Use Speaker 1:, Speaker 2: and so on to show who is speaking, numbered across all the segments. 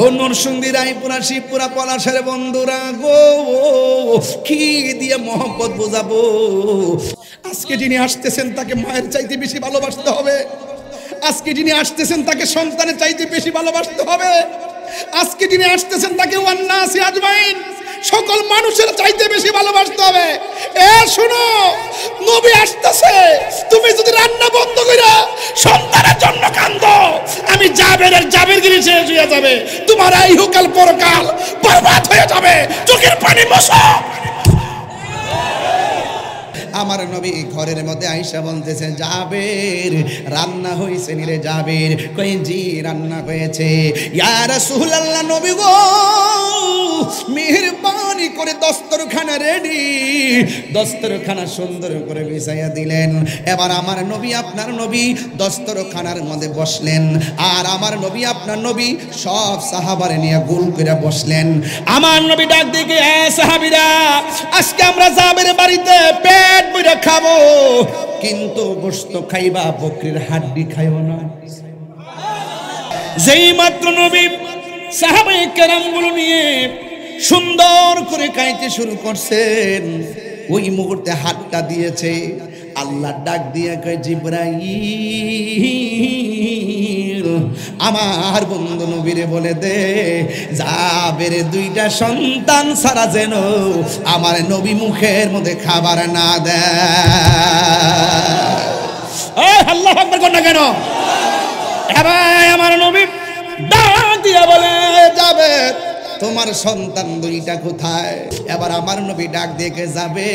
Speaker 1: ও নরসিংদী, রায়পুরা, শিবপুরা, পলাশের বন্ধুরা গো, কি দিয়ে মহব্বত বোঝাবো? আজকে যিনি আসতেছেন তাকে মায়ের চাইতে বেশি ভালোবাসতে হবে। আজকে যিনি আসতেছেন তাকে সন্তানের চাইতে বেশি ভালোবাসতে হবে। আজকে যিনি আসতেছেন তাকে ওয়ান্নাসি আজমাইন, সকল মানুষের চাইতে বেশি ভালোবাসতে হবে। এ শুনো, নবী আসতেছে, তুমি যদি রান্না বন্ধ করে সন্তানের জন্য কাঁদো, আমি জাবেরগিরি শেষ হয়ে যাবে, তোমার এই হুকাল পরকাল বরবাদ হয়ে যাবে। চোখের পানি মোছো। আমার নবী ঘরের মধ্যে আয়েশা বলতেছে, জাবের রান্না হয়েছে নিরে? জাবের কই জি রান্না হয়েছে। ইয়া রাসূলুল্লাহ, নবী গো মেহেরবানি করে দস্তরখানা রেডি, দস্তরখানা সুন্দর করে বিছাইয়া দিলেন। এবার আমার নবী, আপনার নবী দস্তরখানার মধ্যে বসলেন, আর আমার নবী, আপনার নবী সব সাহাবারে নিয়ে গোল করে বসলেন। আমার নবী ডাক দিকে, এ সাহাবীরা, আজকে আমরা জাবের বাড়িতে পেট ভরে খাবো, কিন্তু গোশত খাইবা, বকরির হাড্ডি খাইও না। যেই মাত্র নবী সাহাবায়ে কেরামগুলো নিয়ে সুন্দর করে খাইতে শুরু করছেন, ওই মুহূর্তে হাতটা দিয়েছে। আল্লাহ ডাক দিয়ে কয়, জিবরাইল আমার বন্ধু নবীরে বলে দে, জাবের দুইটা সন্তান ছাড়া যেন আমার নবী মুখের মধ্যে খাবার না দেয়। আল্লাহু আকবার কর না কেন? এবার আমার নবী ডাক দিয়া বলে, জাবের তোমার সন্তান দুইটা কোথায়? এবার আমার নবী ডাক দেখে, যাবে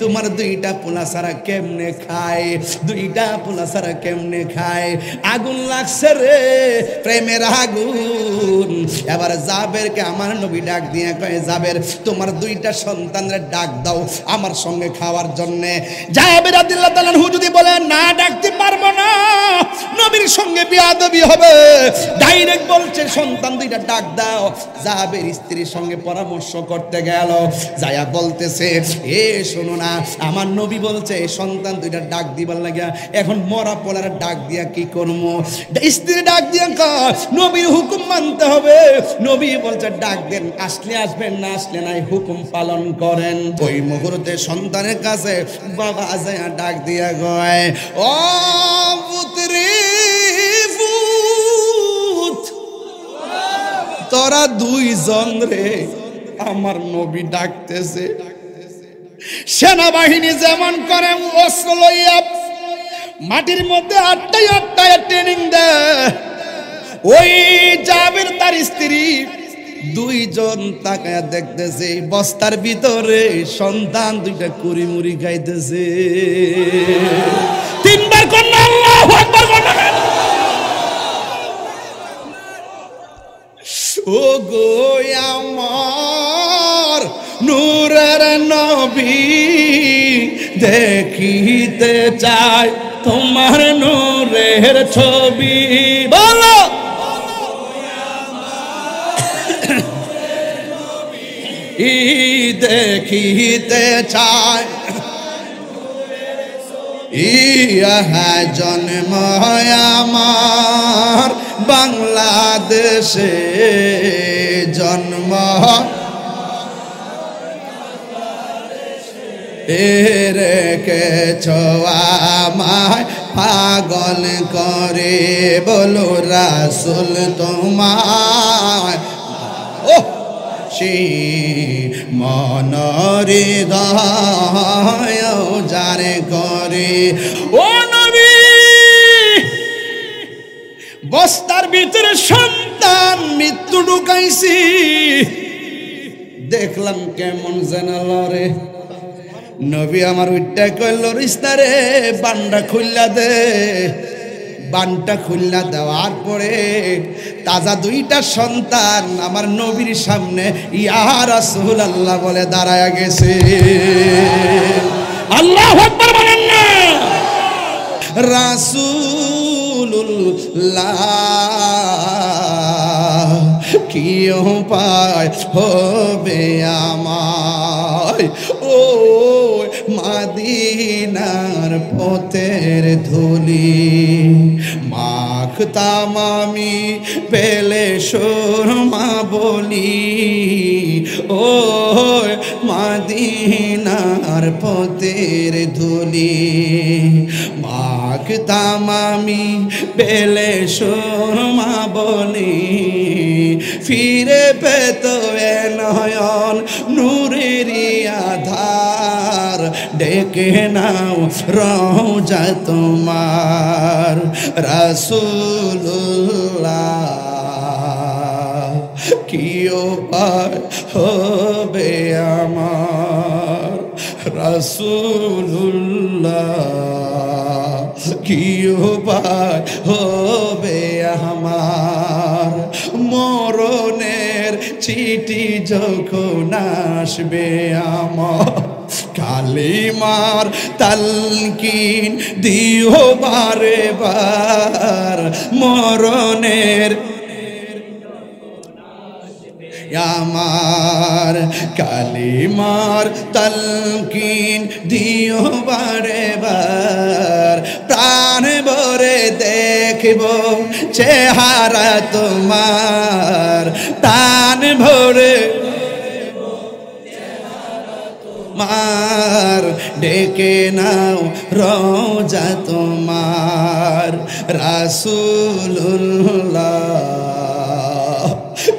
Speaker 1: তোমার দুইটা পোলা ছাড়া কেমনে খায়? দুইটা পোলা ছাড়া কেমনে খায়? আগুন লাগছে রে, প্রেমের আগুন। এবার জাবেরকে আমার নবী ডাক দিয়ে কয়, জাবের তোমার দুইটা সন্তানের ডাক দাও আমার সঙ্গে খাওয়ার জন্য। জাবের রাদিয়াল্লাহু তাআলা আনহু যদি বলে না ডাকতে পারবো না, নবীর সঙ্গে বিয়াদবি হবে, ডাইরেক্ট বলছে সন্তান দুইটা ডাক দাও। জাবের স্ত্রীর সঙ্গে পরামর্শ করতে গেল, যায়া বলতেছে, এ শোনো না, আমার নবী বলছে সন্তান দুইটা ডাক দিবার লাগিয়া, এখন মরা পোলার ডাক দিয়া কি করবো? স্ত্রী ডাক দিয়া কয়, নবীর হুকুম মানতে হবে। নবী বলছে ডাক দেন, আসলে আসবেন, না আসলে নাই, হুকুম পালন করেন। ওই মুহূর্তে সন্তানের কাছে বাবা যায়া ডাক দিয়া কয়, ও পুত্রী, তোরা দুইজন রে, আমার নবী ডাকতেছে। সেনাবাহিনী যেমন করে অস্ত্র লইয়া মাটির মধ্যে আটটায় ট্রেনিং দেয়, ওই জাবের তার স্ত্রী দুইজন তাকায়া দেখতেছে, বস্তার ভিতরে সন্তান দুইটা কুড়িমুড়ি খাইতেছে। তিনবার কন্যা, আল্লাহু আকবার কন্যা। ও গো আমার নূরের নবী, দেখিতে চাই তোমার নূরের ছবি। বলো দেখিতে চাই, ইহা জন্ম আমার বাংলাদেশে, জন্ম রেখেছ আমায় পাগল করে, বলো রাসূল তোমায় ও মনরে হৃদয় যারে করে। ও নবী, বস্তার ভিতরে সন্তান মৃত্যু ঢুকাইছি, দেখলাম কেমন যেন লড়ে। নবী আমার উইটা কইল, রিস্তারে বান্ডা খুললা দে। বানটা খুললা দেওয়ার পরে তাজা দুইটা সন্তান আমার নবীর সামনে ইয়া রাসূলুল্লাহ বলে দাঁড়ায়া গেছে। আল্লাহু আকবার বলেন না। রাসূলুল্লাহ কি উপায় হবে আমায়, ও মাদিনার পথের ধুলি মাখ মাখতাম আমি পেলে সুরমা বলি, ও মদিনার পথের ধুলি। মাখতাম আমি পেলে সুরমা বলি, ফিরে পেত এ নয়ন নূরেরই আধার। ডেকে নাও রওজা তোমার রাসূলুল্লাহ, কি উপায় হবে আমার রাসূলুল্লাহ, কি উপায় হবে আমার। মরণের চিঠি যখন আসবে আমার, কালিমার তালকিন দিও বারে বার। মরণের আমার কালিমার তালকিন দিও বারে বার। প্রাণ ভরে দেখব চেহারা তোমার, প্রাণ ভরে মার। ডেকে নাও রওজা তোমার রাসূলুল্লাহ,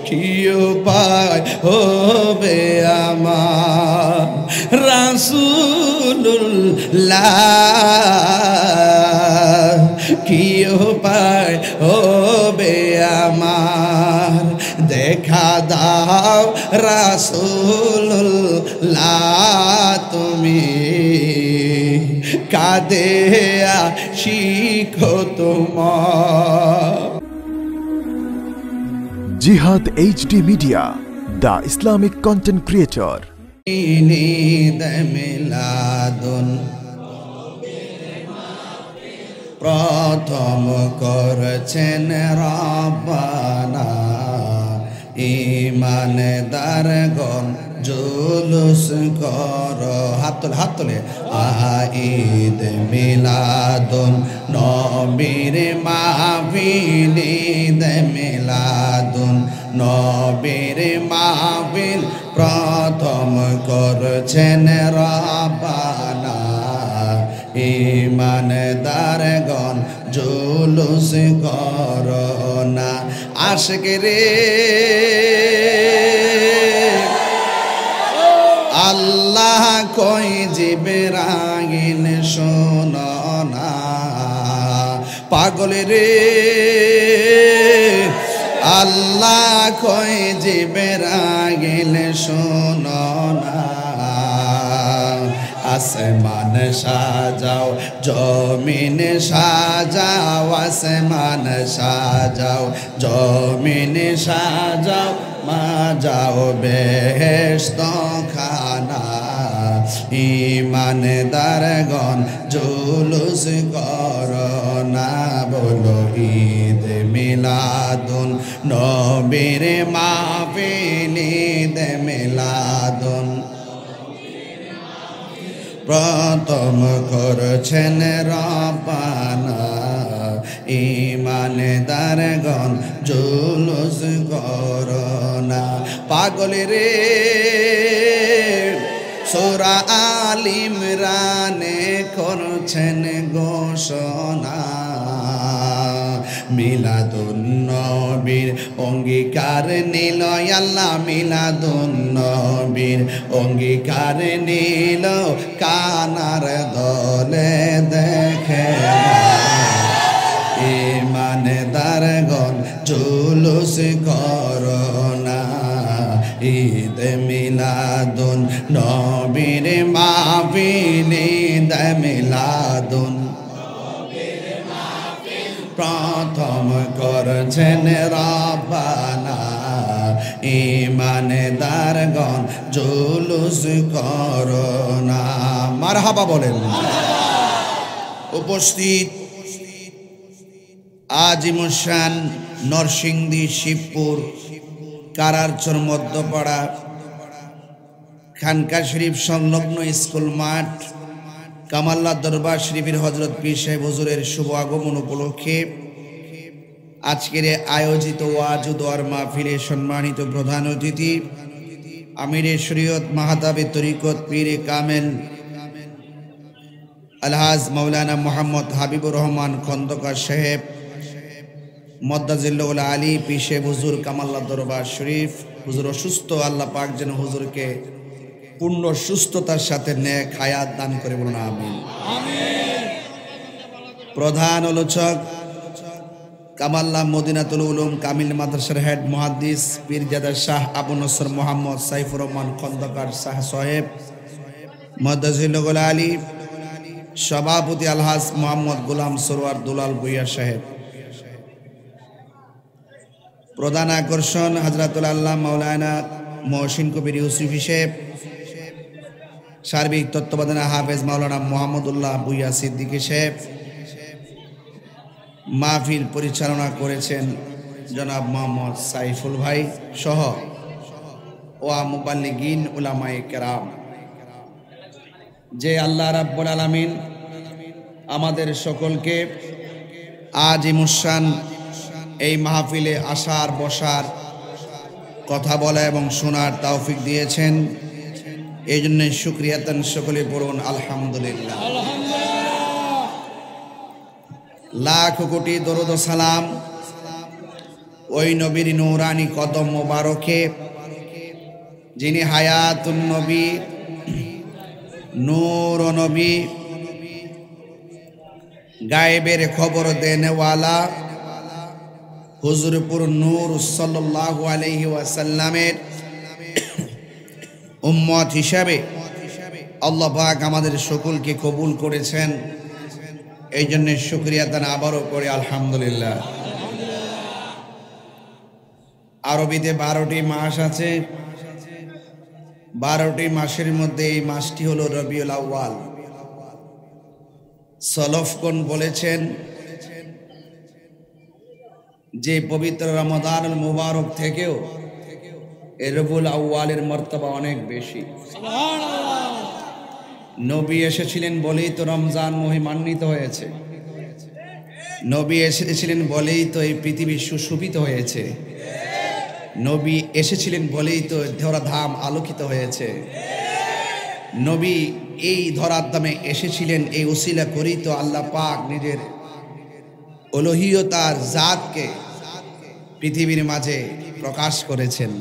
Speaker 1: কি উপায় হবে আমার রাসূলুল্লাহ, কি উপায় হবে আমার। দেখা দাও রাসূলুল্লাহ তুমি, কাঁদে আশিক তোমার।
Speaker 2: Jihad HD Media, the Islamic content creator.
Speaker 1: Eid মিলাদুন প্রথম করছেন রব্বানা, ঈমানদারগণ জুলুস কর। হাত তোলে ঈদ মিলাদুন নবীর মাহফিল, ঈদ মিলাদুন নবীর মাহফিল প্রথম করছেন রব্বানা, ঈমানদারগণ জুলুস করোনা। আশিক রে আল্লাহ কই জিবরাইল শোনো না, পাগল রে আল্লাহ কই জিবরাইল শোনো না। আসমান সাজাও জমিন সাজাও, আসমান সাজাও জমিন সাজাও, মা যাও বেহেশত খানা। ঈমানদারগণ জুলুস করোনা, বলো ঈদ মিলাদুন নবীর মাহফিল, ঈদ মিলাদুন প্রথম করছেন রব্বানা, ঈমানদারগণ জুলুস করোনা। পাগল রে সূরা আল ইমরানে করছেন ঘোষণা, মিলাদুন নবীর অঙ্গীকার নিল আল্লাহ, মিলাদুন নবীর অঙ্গীকার নিল, কানার দলে দেখে ঈমানদারগণ জুলুস করোনা। ঈদ মিলাদুন নবীর মাহফিল, ঈদ মিলাদুন প্রথম করছেন রব্বানা, ঈমানদারগণ জুলুস করোনা। মারহাবা বলেন। উপস্থিত আজিমুসান নরসিংদী শিবপুর কারারচর মধ্যপাড়া খানকা শরীফ সংলগ্ন স্কুল মাঠ কামাল্লা দরবার শরীফের হযরত পীর সাহেব হুজুরের শুভ আগমন উপলক্ষে আজকের আয়োজিত ওয়াজ ও দোয়ার মাহফিলে সম্মানিত প্রধান অতিথি আমিরে শরীয়ত মাহতাবে তরিকত পীরে কামেল আলহাজ মৌলানা মোহাম্মদ হাবিবুর রহমান খন্দকার সাহেব মদ্দাজিল্লাহুল আলী পিশে হুজুর কামাল্লা দরবার শরীফ। হুজুর অসুস্থ, আল্লাহ পাক যেন হুজুরকে পূর্ণ সুস্থতার সাথে নেক হায়াত দান করে, বলুন আমিন। প্রধান আলোচক কামাল্লা মদিনাতুল উলুম কামিল মাদ্রাসার হেড মুহাদ্দিস পীরজাদা শাহ আবু নসর মোহাম্মদ সাইফুর রহমান খন্দকার শাহ সাহেব মদ্দাজিল্লাহুল আলী। সভাপতি আলহাজ মোহাম্মদ গোলাম সরোয়ার দুলাল ভুইয়া সাহেব। প্রধান আকর্ষণ হযরতুল আল্লাহ মাওলানা মহসিন কবির ইউসুফী সাহেব। সার্বিক তত্ত্বাবধানে হাফেজ মাওলানা মোহাম্মদুল্লাহ ভুইয়া সিদ্দিকী সাহেব। মাহফিল পরিচালনা করেছেন জনাব মোহাম্মদ সাইফুল ভাই সহ ওয়া মুবাল্লিগিন উলামায়ে কেরাম। যে আল্লাহ রাব্বুল আলামিন আমাদের সকলকে আজ মুশান এই মাহফিলে আসার বসার কথা বলা এবং শোনার তৌফিক দিয়েছেন, এই জন্য শুকরিয়াতান সকলে পড়ুন আলহামদুলিল্লাহ। লাখ কোটি দরুদ ও সালাম ওই নবীর নূরানি কদম মোবারকে, যিনি হায়াতুন নবী, নূর নবী, গায়েবের খবর দেনেওয়ালা হুজুরপুর নূর সাল্লাল্লাহু আলাইহি ওয়াসাল্লামের উম্মত হিসাবে আল্লাহ পাক আমাদের সকলকে কবুল করেছেন, এই জন্য শুকরিয়া দান আবারও করে আলহামদুলিল্লাহ। আরবিতে 12টি মাস আছে, 12টি মাসের মধ্যে এই মাসটি হলো রবিউল আউয়াল। সলফগণ বলেছেন যে পবিত্র রমাদানুল মুবারক থেকেও এই রবিউল আউয়ালের মর্তবা অনেক বেশি। নবী এসেছিলেন বলেই তো রমজান মহিমান্বিত হয়েছে, নবী এসেছিলেন বলেই তো এই পৃথিবী সুশোভিত হয়েছে, নবী এসেছিলেন বলেই তো ধরাধাম আলোকিত হয়েছে, নবী এই ধরার দামে এসেছিলেন এই উসিলা করেই তো আল্লাহ পাক নিজের অলৌহিকতার জাতকে পৃথিবীর মাঝে প্রকাশ করেছেন।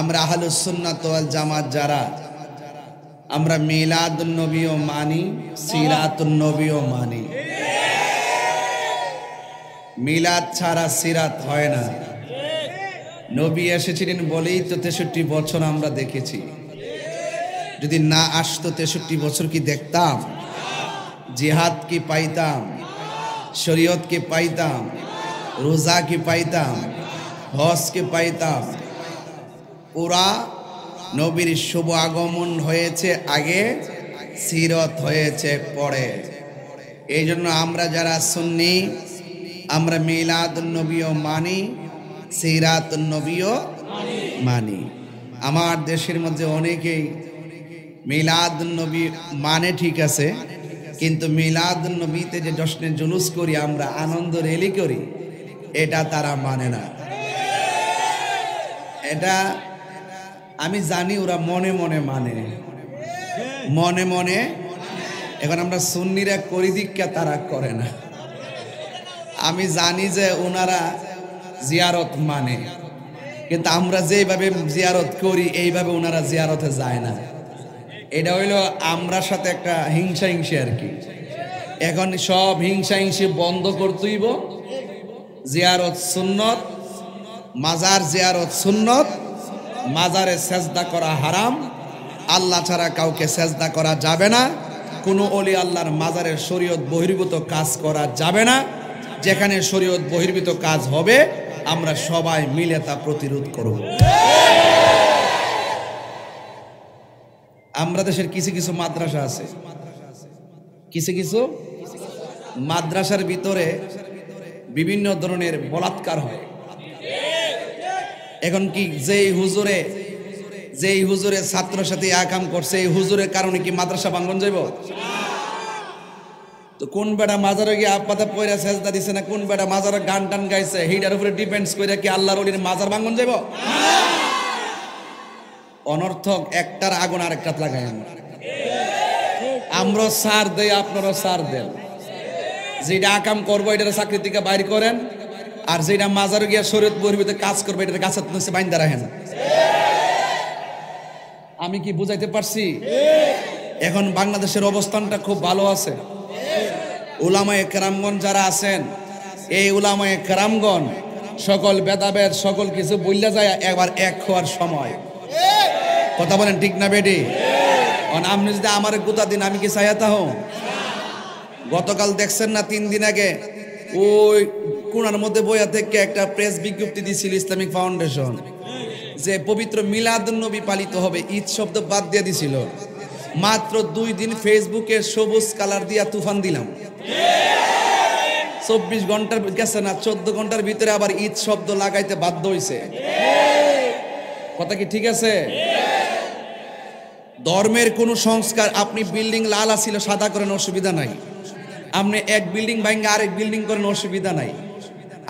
Speaker 1: আমরা আহলুস সুন্নাত ওয়াল জামাত যারা, আমরা মিলাদুন নবীও মানি, সিরাতুন নবীও মানি। মিলাদ ছাড়া সিরাত হয় না। নবী এসেছিলেন বলেই তো 63 বছর আমরা দেখেছি। যদি না আসতো 63 বছর কি দেখতাম? জিহাদ কি পাইতাম? শরীয়ত কি পাইতাম? রোজা কি পাইতাম? হজ কি পাইতাম? পুরা নবীর শুভ আগমন হয়েছে আগে, সিরত হয়েছে পরে। এই জন্য আমরা যারা সুন্নি, আমরা মিলাদুন নবীও মানি, সিরাতুন নবীও মানি। আমার দেশের মধ্যে অনেকেই মিলাদুন নবী মানে ঠিক আছে, কিন্তু মিলাদুন নবীতে যে জশ্নে জুলুস করি আমরা, আনন্দ রেলি করি, এটা তারা মানে না। এটা আমি জানি ওরা মনে মনে মানে, মনে মনে। এখন আমরা সুন্নিরা করি দীক্ষা, তারা করে না। আমি জানি যে ওনারা জিয়ারত মানে, কিন্তু আমরা যেভাবে জিয়ারত করি এইভাবে ওনারা জিয়ারতে যায় না। এটা হইলো আমরার সাথে একটা হিংসা হিংসি আর কি। এখন সব হিংসা হিংসি বন্ধ করতেইব। জিয়ারত সুন্নত, মাজার জিয়ারত সুন্নত, মাজারে সেজদা করা হারাম, আল্লাহ ছাড়া কাউকে সেজদা করা যাবে না, কোনো ওলি আল্লাহর মাজারের শরীয়ত বহির্ভূত কাজ করা যাবে না। যেখানে শরীয়ত বহির্ভূত কাজ হবে আমরা সবাই মিলে তা প্রতিরোধ করব। আমরা দেশের কিছু কিছু মাদ্রাসা আছে, কিছু কিছু মাদ্রাসার ভিতরে বিভিন্ন ধরনের বলাৎকার হয়। এখন কি যেই হুজুরে ছাত্রের সাথে আকাম করছে, এই হুজুরের কারণে কি মাদ্রাসা ভাঙন যাইব? তো কোন বেটা মাজারে গিয়ে আপাতা পয়রা সেজদা দিছে না কোন বেটা মাজারে গান টান গাইছে এইটার উপরে ডিপেন্ডস করে কি আল্লাহর ওলির মাজার ভাঙন যাব? অনর্থক একটার আগুন আরেকটা লাগাই আমরা সার দেই, আপনারও সার দেন। যেটা আকাম করবো এটা চাকরি থেকে বাইর করেন, আর যেটা মাজারে গিয়া শরীয়ত বহির্ভূত কাজ করবে এটা গাছের নিচে বাইন্দা রাখেন। আমি কি বুঝাইতে পারছি? এখন বাংলাদেশের অবস্থানটা খুব ভালো আছে। উলামায়ে কেরামগণ যারা আছেন, এই উলামায়ে কেরামগণ সকল বেদাবেদ সকল কিছু বললে যায় একবার এক হওয়ার সময়। কথা বলেন ঠিক না বেডি? আপনি যদি আমার গোটা দিন আমি কি চাইতা হো? গতকাল দেখছেন না 3 দিন আগে ওই কোনার মধ্যে বইয়া থেকে একটা প্রেস বিজ্ঞপ্তি দিয়েছিল ইসলামিক ফাউন্ডেশন যে পবিত্র মিলাদুন নবী পালিত হবে, ঈদ শব্দ বাদ দিয়ে দিছিল। মাত্র 2 দিন ফেসবুকে সবুজ কালার দিয়া তুফান দিলাম। 24 ঘন্টার গেছে না, 14 ঘন্টার ভিতরে আবার ঈদ শব্দ লাগাইতে বাধ্য হইছে। কথা কি ঠিক আছে? ধর্মের কোন সংস্কার, আপনি বিল্ডিং লাল আছিল সাদা করেন অসুবিধা নাই, আপনি এক বিল্ডিং ভাঙে আরেক বিল্ডিং করেন অসুবিধা নাই,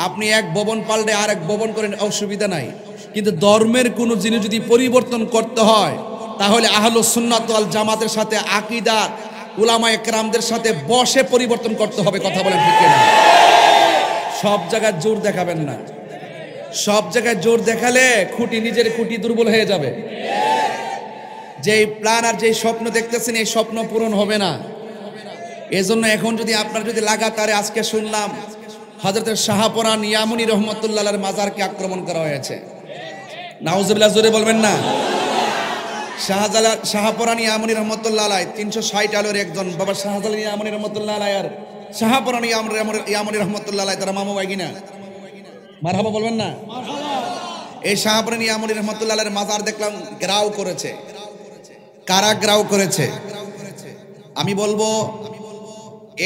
Speaker 1: আপনি এক ভবন পাল্টে আরেক ভবন করেন অসুবিধা নাই, কিন্তু ধর্মের কোন জিনিস যদি পরিবর্তন করতে হয় তাহলে আহলুস সুন্নাত ওয়াল জামাতের সাথে আকীদা উলামায়ে কেরামদের সাথে বসে পরিবর্তন করতে হবে। কথা বলেন ঠিক না? সব জায়গায় জোর দেখাবেন না, সব জায়গায় জোর দেখালে খুঁটি নিজের খুঁটি দুর্বল হয়ে যাবে। যেই প্ল্যান আর যেই স্বপ্ন দেখতেছেন এই স্বপ্ন পূরণ হবে না। এজন্য এখন যদি আপনার যদি লাগাতারে, আজকে শুনলাম হযরত শাহপরান ইয়ামুনী রহমাতুল্লাহ আলাইহির মাজারকে আক্রমণ করা হয়েছে। নাউজুবিল্লাহ, জোরে বলবেন না। শাহপরান ইয়ামুনী রহমাতুল্লাহ আলাইহি 360 আলোর একজন বাবা শাহজালাল ইয়ামুনী রহমাতুল্লাহ আলাইহি আর শাহপরান ইয়ামুনী রহমাতুল্লাহ আলাইহি তারা মামা ভাই কিনা? মারহাবা বলবেন না? এই শাহপরান ইয়ামুনী রহমাতুল্লাহ আলাইহির মাজার দেখলাম গ্রাও করেছে। কারা গ্রাও করেছে? আমি বলবো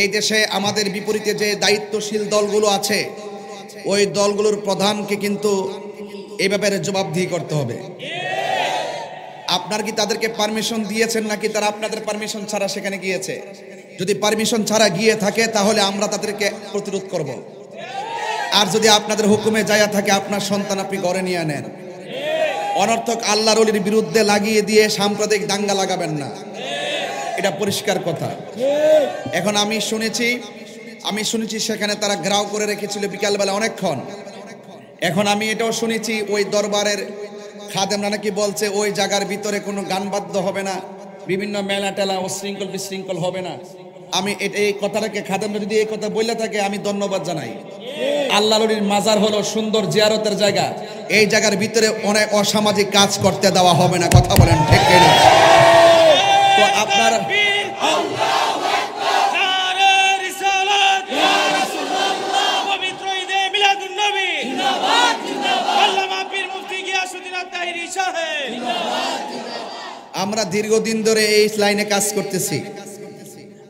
Speaker 1: এই দেশে আমাদের বিপরীতে যে দায়িত্বশীল দলগুলো আছে ওই দলগুলোর প্রধানকে কিন্তু এই ব্যাপারে জবাবদিহি করতে হবে। আপনার কি তাদেরকে পারমিশন দিয়েছেন নাকি তারা আপনাদের পারমিশন ছাড়া সেখানে গিয়েছে? যদি পারমিশন ছাড়া গিয়ে থাকে তাহলে আমরা তাদেরকে প্রতিরোধ করব। আর যদি আপনাদের হুকুমে যায়া থাকে আপনার সন্তান আপনি ঘরে নিয়ে নেন। অনর্থক আল্লাহর ওলির বিরুদ্ধে লাগিয়ে দিয়ে সাম্প্রদায়িক দাঙ্গা লাগাবেন না, এটা পরিষ্কার কথা। এখন আমি শুনেছি সেখানে তারা গ্রাও করে রেখেছিল বিকালবেলা অনেকক্ষণ। এখন আমি এটাও শুনেছি ওই দরবারের খাদেমরা নাকি বলছে ওই জায়গার ভিতরে কোনো গান বাদ্য হবে না, বিভিন্ন মেলা টেলা উশৃঙ্খল বিশৃঙ্খল হবে না। আমি এই কথাটাকে খাদেমরা যদি এই কথা বললে থাকে আমি ধন্যবাদ জানাই। আল্লাহর ওলির মাজার হলো সুন্দর জিয়ারতের জায়গা, এই জায়গার ভিতরে অনেক অসামাজিক কাজ করতে দেওয়া হবে না। কথা বলেন ঠিক কিনা? তো আপনার আমরা দীর্ঘদিন ধরে এই লাইনে কাজ করতেছি,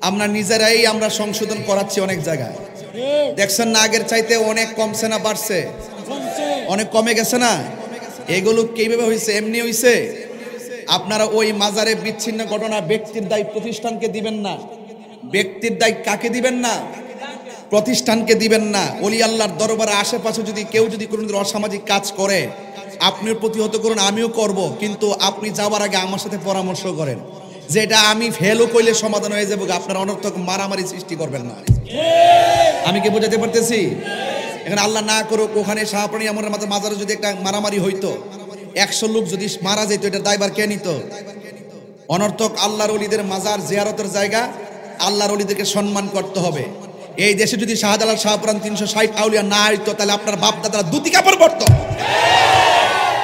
Speaker 1: আমরা নিজেরাই আমরা সংশোধন করাচ্ছি অনেক জায়গায়। দেখছেন না আগের চাইতে অনেক কমছে না বাড়ছে? অনেক কমে গেছে না? এগুলো কিভাবে হয়েছে? এমনি হয়েছে। আপনারা ওই মাজারে বিচ্ছিন্ন ঘটনা ব্যক্তির দায় প্রতিষ্ঠানকে দিবেন না, ব্যক্তির দায় কাকে দিবেন না? প্রতিষ্ঠানকে দিবেন না। ওলি আল্লাহর দরবারে আশেপাশে যদি কেউ যদি কোনো অসামাজিক কাজ করে আপনিও প্রতিহত করুন, আমিও করব, কিন্তু আপনি যাওয়ার আগে আমার সাথে পরামর্শ করেন যে এটা আমি ফেলও কইলে সমাধান হয়ে যাবে। আপনার অনর্থক মারামারি সৃষ্টি করবেন না। আমি কি বোঝাতে পারতেছি? এখানে আল্লাহ না করুক ওখানে শাহপরান ইয়ামুনী মাজারে যদি একটা মারামারি হইতো, 100 লোক যদি মারা যেত, এটা দায়ভার কে নিত? অনর্থক আল্লাহর ওলিদের মাজার জিয়ারতের জায়গা, আল্লাহর ওলিদেরকে সম্মান করতে হবে। এই দেশে যদি শাহজালাল শাহপরান 360 আউলিয়া না হইতো তাহলে আপনার বাপ দাদারা দুটি কাপড় পরতো।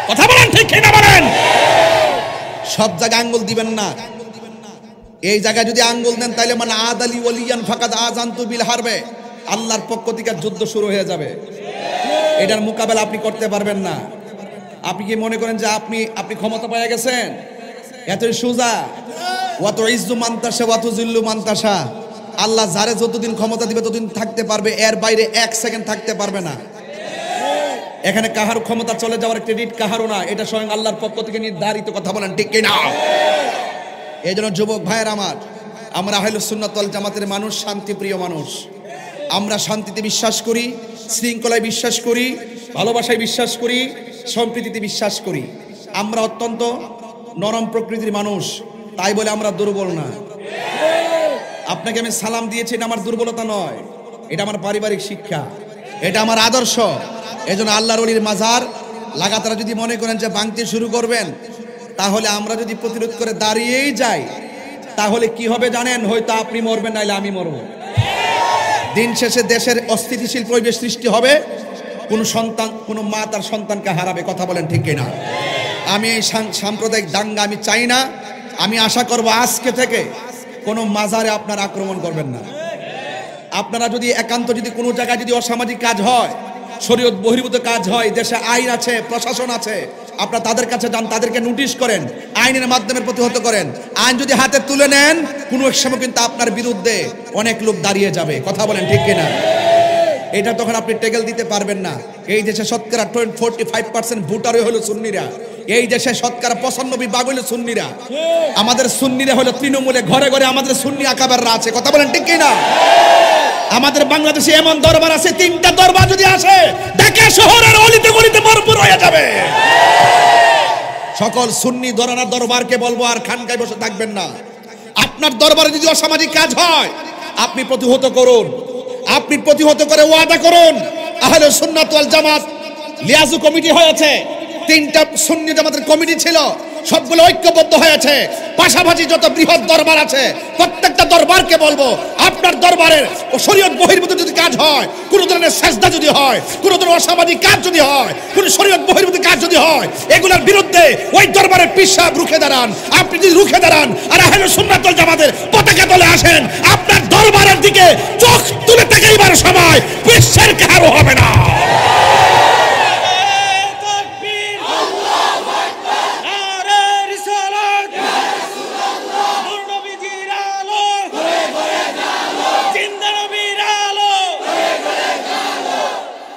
Speaker 1: কথা বলেন ঠিক কিনা বলেন? সব জায়গায় আঙ্গুল দিবেন না। এই জায়গায় যদি আঙ্গুল দেন তাহলে মানে আদালি ওলিয়ান ফাকাদ আযানতু বিল হারবে, আল্লাহর পক্ষ থেকে যুদ্ধ শুরু হয়ে যাবে। এটার মোকাবেলা আপনি করতে পারবেন না। আপনি কি মনে করেন যে আপনি ক্ষমতা পেয়ে গেছেন? এতই সোজা? ওয়া তুইজ্জু মান তাশা ওয়া তুযিল্লু মান তাশা। আল্লাহ যারে যতদিন ক্ষমতা দিবে ততদিন থাকতে পারবে, এর বাইরে 1 সেকেন্ড থাকতে পারবে না। এখানে কাহার ক্ষমতা চলে যাওয়ার ক্রেডিট কাহারও না, এটা স্বয়ং আল্লাহর পক্ষ থেকে নির্ধারিত। কথা বলেন ঠিক কিনা? এই জন্য যুবক ভাইয়ের আমার, আমরা আহলে সুন্নাত ওয়াল জামাতের মানুষ শান্তিপ্রিয় মানুষ। আমরা শান্তিতে বিশ্বাস করি, শৃঙ্খলায় বিশ্বাস করি, ভালোবাসায় বিশ্বাস করি, সম্প্রীতিতে বিশ্বাস করি। আমরা অত্যন্ত নরম প্রকৃতির মানুষ, তাই বলে আমরা দুর্বল না। আপনাকে আমি সালাম দিয়েছি, এটা আমার দুর্বলতা নয়, এটা আমার পারিবারিক শিক্ষা, এটা আমার আদর্শ। এজন্য আল্লাহর ওলির মাজার লাগাতার যদি মনে করেন যে ভাঙতে শুরু করবেন, তাহলে আমরা যদি প্রতিরোধ করে দাঁড়িয়েই যাই, তাহলে কি হবে জানেন? হয়তো আপনি মরবেন, নাইলে আমি মরব। দিন শেষে দেশের অস্থিতিশীল পরিবেশ সৃষ্টি হবে, কোন সন্তান, কোন মা তার সন্তানকে হারাবে। কথা বলেন ঠিক কিনা? আমি এই সাম্প্রদায়িক দাঙ্গা আমি চাই না। আমি আশা করব আজকে থেকে কোনো মাজারে আপনারা আক্রমণ করবেন না। আপনারা যদি একান্ত যদি কোনো জায়গায় যদি অসামাজিক কাজ হয়, শরীয়ত বহির্ভূত কাজ হয়, দেশে আইন আছে, প্রশাসন আছে, আপনারা তাদের কাছে যান, তাদেরকে নোটিশ করেন, আইনের মাধ্যমে প্রতিহত করেন। আইন যদি হাতে তুলে নেন, কোনো এক সময় কিন্তু আপনার বিরুদ্ধে অনেক লোক দাঁড়িয়ে যাবে। কথা বলেন ঠিক কিনা? এটা তখন আপনি টেকেল দিতে পারবেন না। এই দেশে শতকরা 45% ভোটারই হলো সুন্নিরা। এই দেশে শতকরা 95% হলো সুন্নিরা। আমাদের সুন্নিরা হলো তৃণমূলে, ঘরে ঘরে আমাদের সুন্নি আকাবেররা আছে। কথা বলেন ঠিক কিনা? আমাদের বাংলাদেশে এমন দরবার আছে, 3টা দরবার যদি আসে, ঢাকা শহরের অলিতে গলিতে ভরপুর হয়ে যাবে। সকল সুন্নি দরানা দরবারকে বলবো আর খানকায় বসে থাকবেন না। আপনার দরবারে যদি অসামাজিক কাজ হয়, আপনি প্রতিহত করুন। আপনি প্রতিহত করে ওয়াদা করুন। আহলে সুন্নাত ওয়াল জামাত লিয়াজু কমিটি হয়েছে, 3টা সুন্নি জামাতের কমিটি ছিল, সবগুলো ঐক্যবদ্ধ হয়েছে। পাশাপাশি যত বৃহৎ দরবার আছে, প্রত্যেকটা দরবারকে বলবো, আপনার দরবারের শরীয়ত বহির্ভূত যদি কাজ হয়, কোন ধরনের সেজদা যদি হয়, কোন ধরনের অসামাজিক কাজ যদি হয়, কোন শরীয়ত বহির্ভূত কাজ যদি হয়, এগুলোর বিরুদ্ধে ওই দরবারের পীর সাহেব রুখে দাঁড়ান। আপনি যদি রুখে দাঁড়ান আর আহলে সুন্নাত ওয়াল জামাতের পতাকা তলে আসেন, আপনার দরবারের দিকে চোখ তুলে তাকাইবার সময় বিশ্বের কারো হবে না।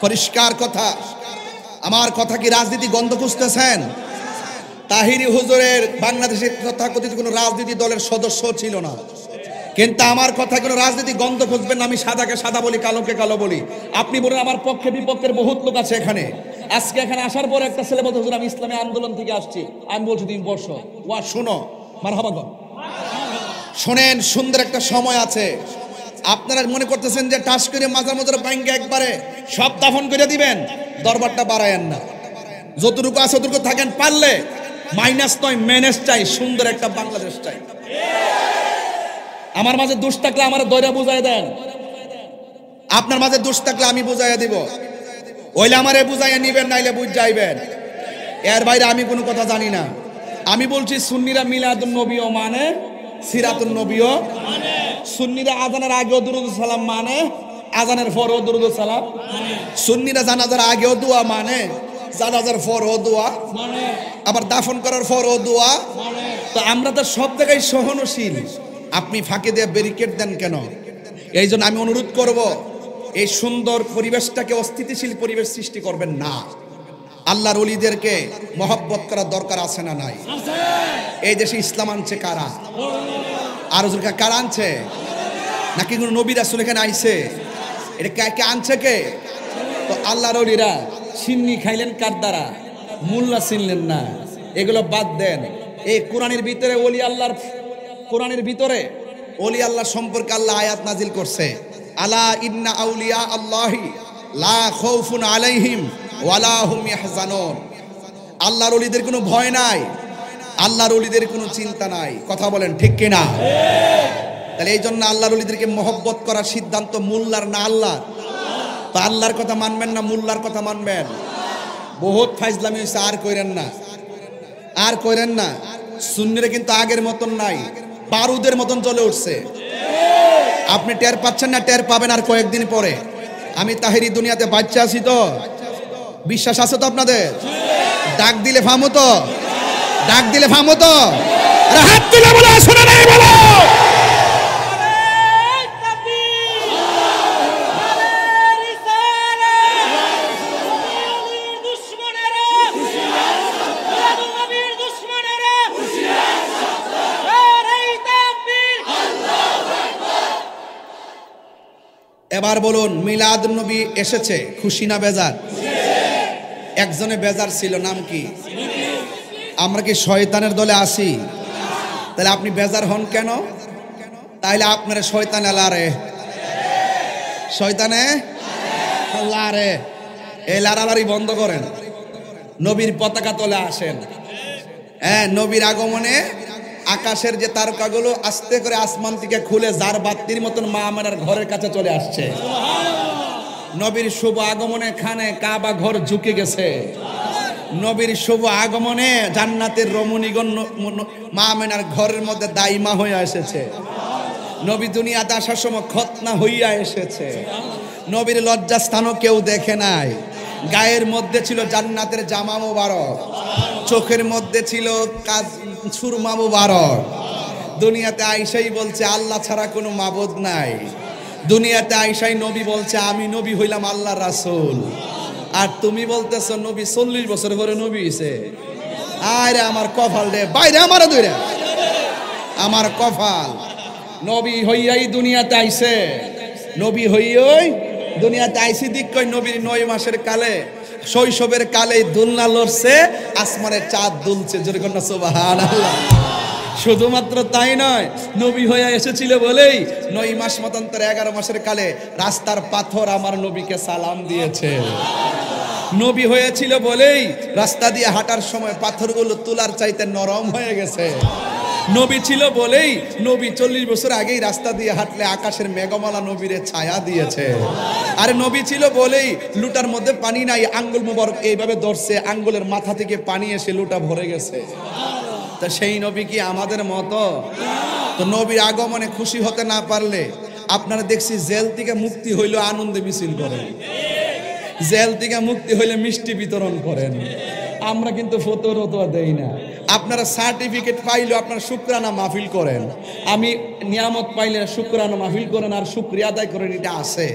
Speaker 1: পরিষ্কার কথা, আমার কথা কি রাজনীতি গন্ধ খুঁজতেছেন? তাহিরি হুজুরের বাংলাদেশের তথাকথিত কোনো রাজনীতি দলের সদস্য ছিল না, কিন্তু আমার কথা কোনো রাজনীতি গন্ধ খুঁজবেন না। আমি সাদাকে সাদা বলি, কালোকে কালো বলি। আপনি বলেন আমার পক্ষে বিপক্ষের বহুত লোক আছে এখানে। আজকে এখানে আসার পর একটা ছেলে বলতে হুজুর আমি ইসলামী আন্দোলন থেকে আসছি। আমি বলছি তুমি বসো, ওয়া শুনো, মারহাবা গো, শোনেন, সুন্দর একটা সময় আছে। আপনারা মনে করতেছেন যে টাস করে মাজার মধ্যে ব্যাংকে একবারে সব দাফন করে দিবেন, দরবারটা বাড়ায়েন না। যতটুকু আছে ততটুকু থাকেন, পারলে মাইনাস নয় ম্যানেজ চাই, সুন্দর একটা বাংলাদেশ চাই। আমার মাঝে দোষ থাকলে আমার দয়রা বুঝাই দেন, আপনার মাঝে দোষ থাকলে আমি বুঝাইয়া দিব। ওইলে আমারে বুঝাইয়া নিবেন, নাইলে বুঝ যাইবেন। এর বাইরে আমি কোনো কথা জানি না। আমি বলছি সুন্নিরা মিলাদুন নবীও মানে, সিরাতুন নবীও মানে। সুন্নিরা আজানের আগেও দুরুদ সালাম মানে, আজানের পরেও দুরুদ সালাম মানে। সুন্নিরা জানাজার আগেও দোয়া মানে, জানাজার পরেও দোয়া মানে, আবার দাফন করার পরেও দোয়া মানে। তো আমরা তো সব জায়গায় সহনশীল। আপনি ফাঁকে দিয়ে ব্যারিকেড দেন কেন? এই জন্য আমি অনুরোধ করব, এই সুন্দর পরিবেশটাকে অস্থিতিশীল পরিবেশ সৃষ্টি করবেন না। আল্লাহর ওলিদেরকে মহব্বত করার দরকার আছে না নাই? এই দেশে ইসলাম আনছে কারা? আর কারা আনছে? নাকি কোনো নবী রাসূল এখানে আইছে? এটা কে আনছে? কে? তো আল্লাহর ওলিরা সিন্নি খাইলেন কার দ্বারা? মোল্লা চিনলেন না। এগুলো বাদ দেন। এই কোরআনের ভিতরে ওলি আল্লাহর, কোরআনের ভিতরে ওলি আল্লাহ সম্পর্কে আল্লাহ আয়াত নাজিল করছে, আলা ইন্না আউলিয়া আল্লাহি লা খাউফুন আলাইহিম ওয়ালা হুম ইয়াহজানুন। আল্লাহর ওলিদের কোনো ভয় নাই, আল্লাহর ওলিদের কোনো চিন্তা নাই। কথা বলেন ঠিক কিনা? তাহলে এই জন্য আল্লাহর ওলিদেরকে মহব্বত করার সিদ্ধান্ত মোল্লার না আল্লাহর? তো আল্লাহর কথা মানবেন না মোল্লার কথা মানবেন? বহুত ফাইজলামি হয়েছে, আর কইরেন না, আর কইরেন না। সুন্নিরা কিন্তু আগের মতন নাই, বারুদের মতন চলে উঠছে। আপনি টের পাচ্ছেন না? টের পাবেন আর কয়েকদিন পরে। আমি তাহিরি দুনিয়াতে বাচ্চা আছি তো, বিশ্বাস আছে তো আপনাদের? ডাক দিলে ফামো তো, ডাক দিলে ফামো তো, হাত তুলে বলো, শোনা নাই বলো।
Speaker 3: আল্লাহ
Speaker 1: এবার বলুন, মিলাদ নবী এসেছে, খুশি না বেজার? একজনে বেজার ছিল, নাম কি? আমরা কি শয়তানের দলে আসি? তাহলে আপনি বেজার হন কেন? তাইলে আপনার শয়তান লারে, শয়তানে লারে, এই লারালারি বন্ধ করেন, নবীর পতাকা তলে আসেন। হ্যাঁ, নবীর আগমনে আকাশের যে তারকাগুলো আস্তে করে আসমান থেকে খুলে জার বাতির মতন মা আমেনার ঘরের কাছে চলে আসছে। নবীর শুভ আগমনে খানে কাবা ঘর ঝুঁকে গেছে। নবীর শুভ আগমনে জান্নাতের রমণীগণ মা আমেনার ঘরের মধ্যে দাইমা হয়ে এসেছে। নবী দুনিয়াতে আসার সময় খতনা হইয়া এসেছে। নবীর লজ্জাস্থানও কেউ দেখে নাই। গায়ের মধ্যে ছিল জান্নাতের জামা মুবারক, চোখের মধ্যে ছিল সুরমা মুবারক। দুনিয়াতে আইসাই বলছে আল্লাহ ছাড়া কোনো মাবুদ নাই। দুনিয়াতে আইসাই নবী বলছে আমি নবী হইলাম আল্লাহর রাসূল। আর তুমি বলতেছো নবী 40 বছর পরে নবী হইছে। আরে আমার কপাল রে, বাইরে আমার দূরে আমার কপাল। নবী হইয়াই দুনিয়াতে আইছে, নবী হইয়াই দুনিয়াতে আইসি দিক কই নবীর 9 মাসের কালে, শৈশবের কালে দুলনা লড়ছে, আসমানের চাঁদ দুলছে, জোরে কন্যা সুবহানাল্লাহ। শুধুমাত্র তাই নয়, নবী হয়ে এসেছিল বলেই 9 মাস মতান্তর 11 মাসের কালে রাস্তার পাথর আমার নবীকে সালাম দিয়েছে। নবী হয়েছিল বলেই রাস্তা দিয়ে হাঁটার সময় পাথরগুলো তুলার চাইতে নরম হয়ে গেছে। নবী ছিল বলেই নবী 40 বছর আগেই রাস্তা দিয়ে হাঁটলে আকাশের মেঘমালা নবীরে ছায়া দিয়েছে। আর নবী ছিল বলেই লুটার মধ্যে পানি নাই, আঙ্গুল মোবারক এইভাবে ধরছে, আঙ্গুলের মাথা থেকে পানি এসে লুটা ভরে গেছে। তা সেই নবী কি আমাদের মতো? তো নবীর আগমনে খুশি হতে না পারলে, আপনারা দেখছি জেল থেকে মুক্তি হইল আনন্দে মিছিল করেন, জেল থেকে মুক্তি হইলে মিষ্টি বিতরণ করেন। আমরা কিন্তু ফতোয়া দেই না। আপনারা সার্টিফিকেট পাইলে আপনারা শুকরানা মাহফিল করেন, আমি নিয়ামত পাইলে শুকরানা মাহফিল করেন আর শুকরিয়া আদায় করেন, এটা আছে।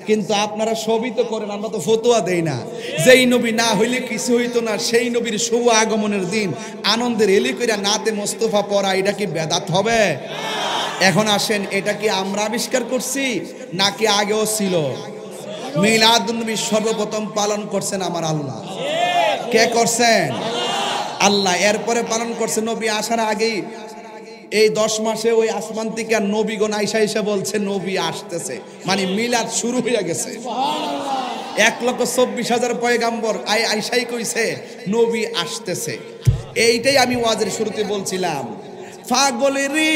Speaker 1: কিন্তু আপনারা সবই তো করেন, আমরা তো ফতোয়া দেই না। যেই নবী না হইলে কিছু হইতো না, সেই নবীর শুভ আগমনের দিন আনন্দের এলি কইরা নাতে মোস্তফা পড়া, এটা কি বেদাত হবে? এখন আসেন, এটা কি আমরা আবিষ্কার করছি নাকি আগেও ছিল? মিলাদুন নবী সর্বপ্রথম পালন করছেন আমার আল্লাহ। কে করছেন? আল্লাহ। এরপরে পালন করছে নবী আসার আগেই, এই 10 মাসে ওই আসমান থেকে নবীগণ আইসা আইসা বলছে নবী আসতেছে, মানে মিলাদ শুরু হয়ে গেছে। 1,24,000 পয়গাম্বর আইসাই কইছে নবী আসতেছে। এইটাই আমি ওয়াজের শুরুতে বলছিলাম, পাগলেরি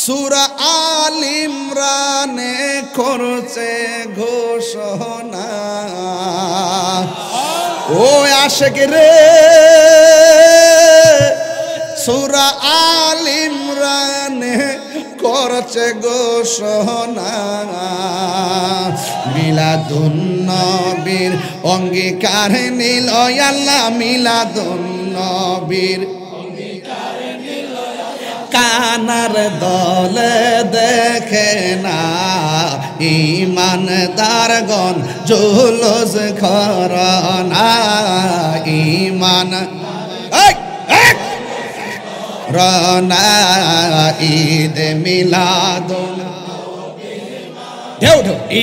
Speaker 1: সূরা আল ইমরানে করছে ঘোষণা, ও আশিক রে সূরা আল ইমরানে করছে ঘোষণা, মিলাদুন নবীর অঙ্গীকার নিল আল্লাহ, মিলাদুন নবীর কানার দলে দেখে না ইমানদারগণ জুলুস করনা, ইমান রনা ঈদ মিলাদুন,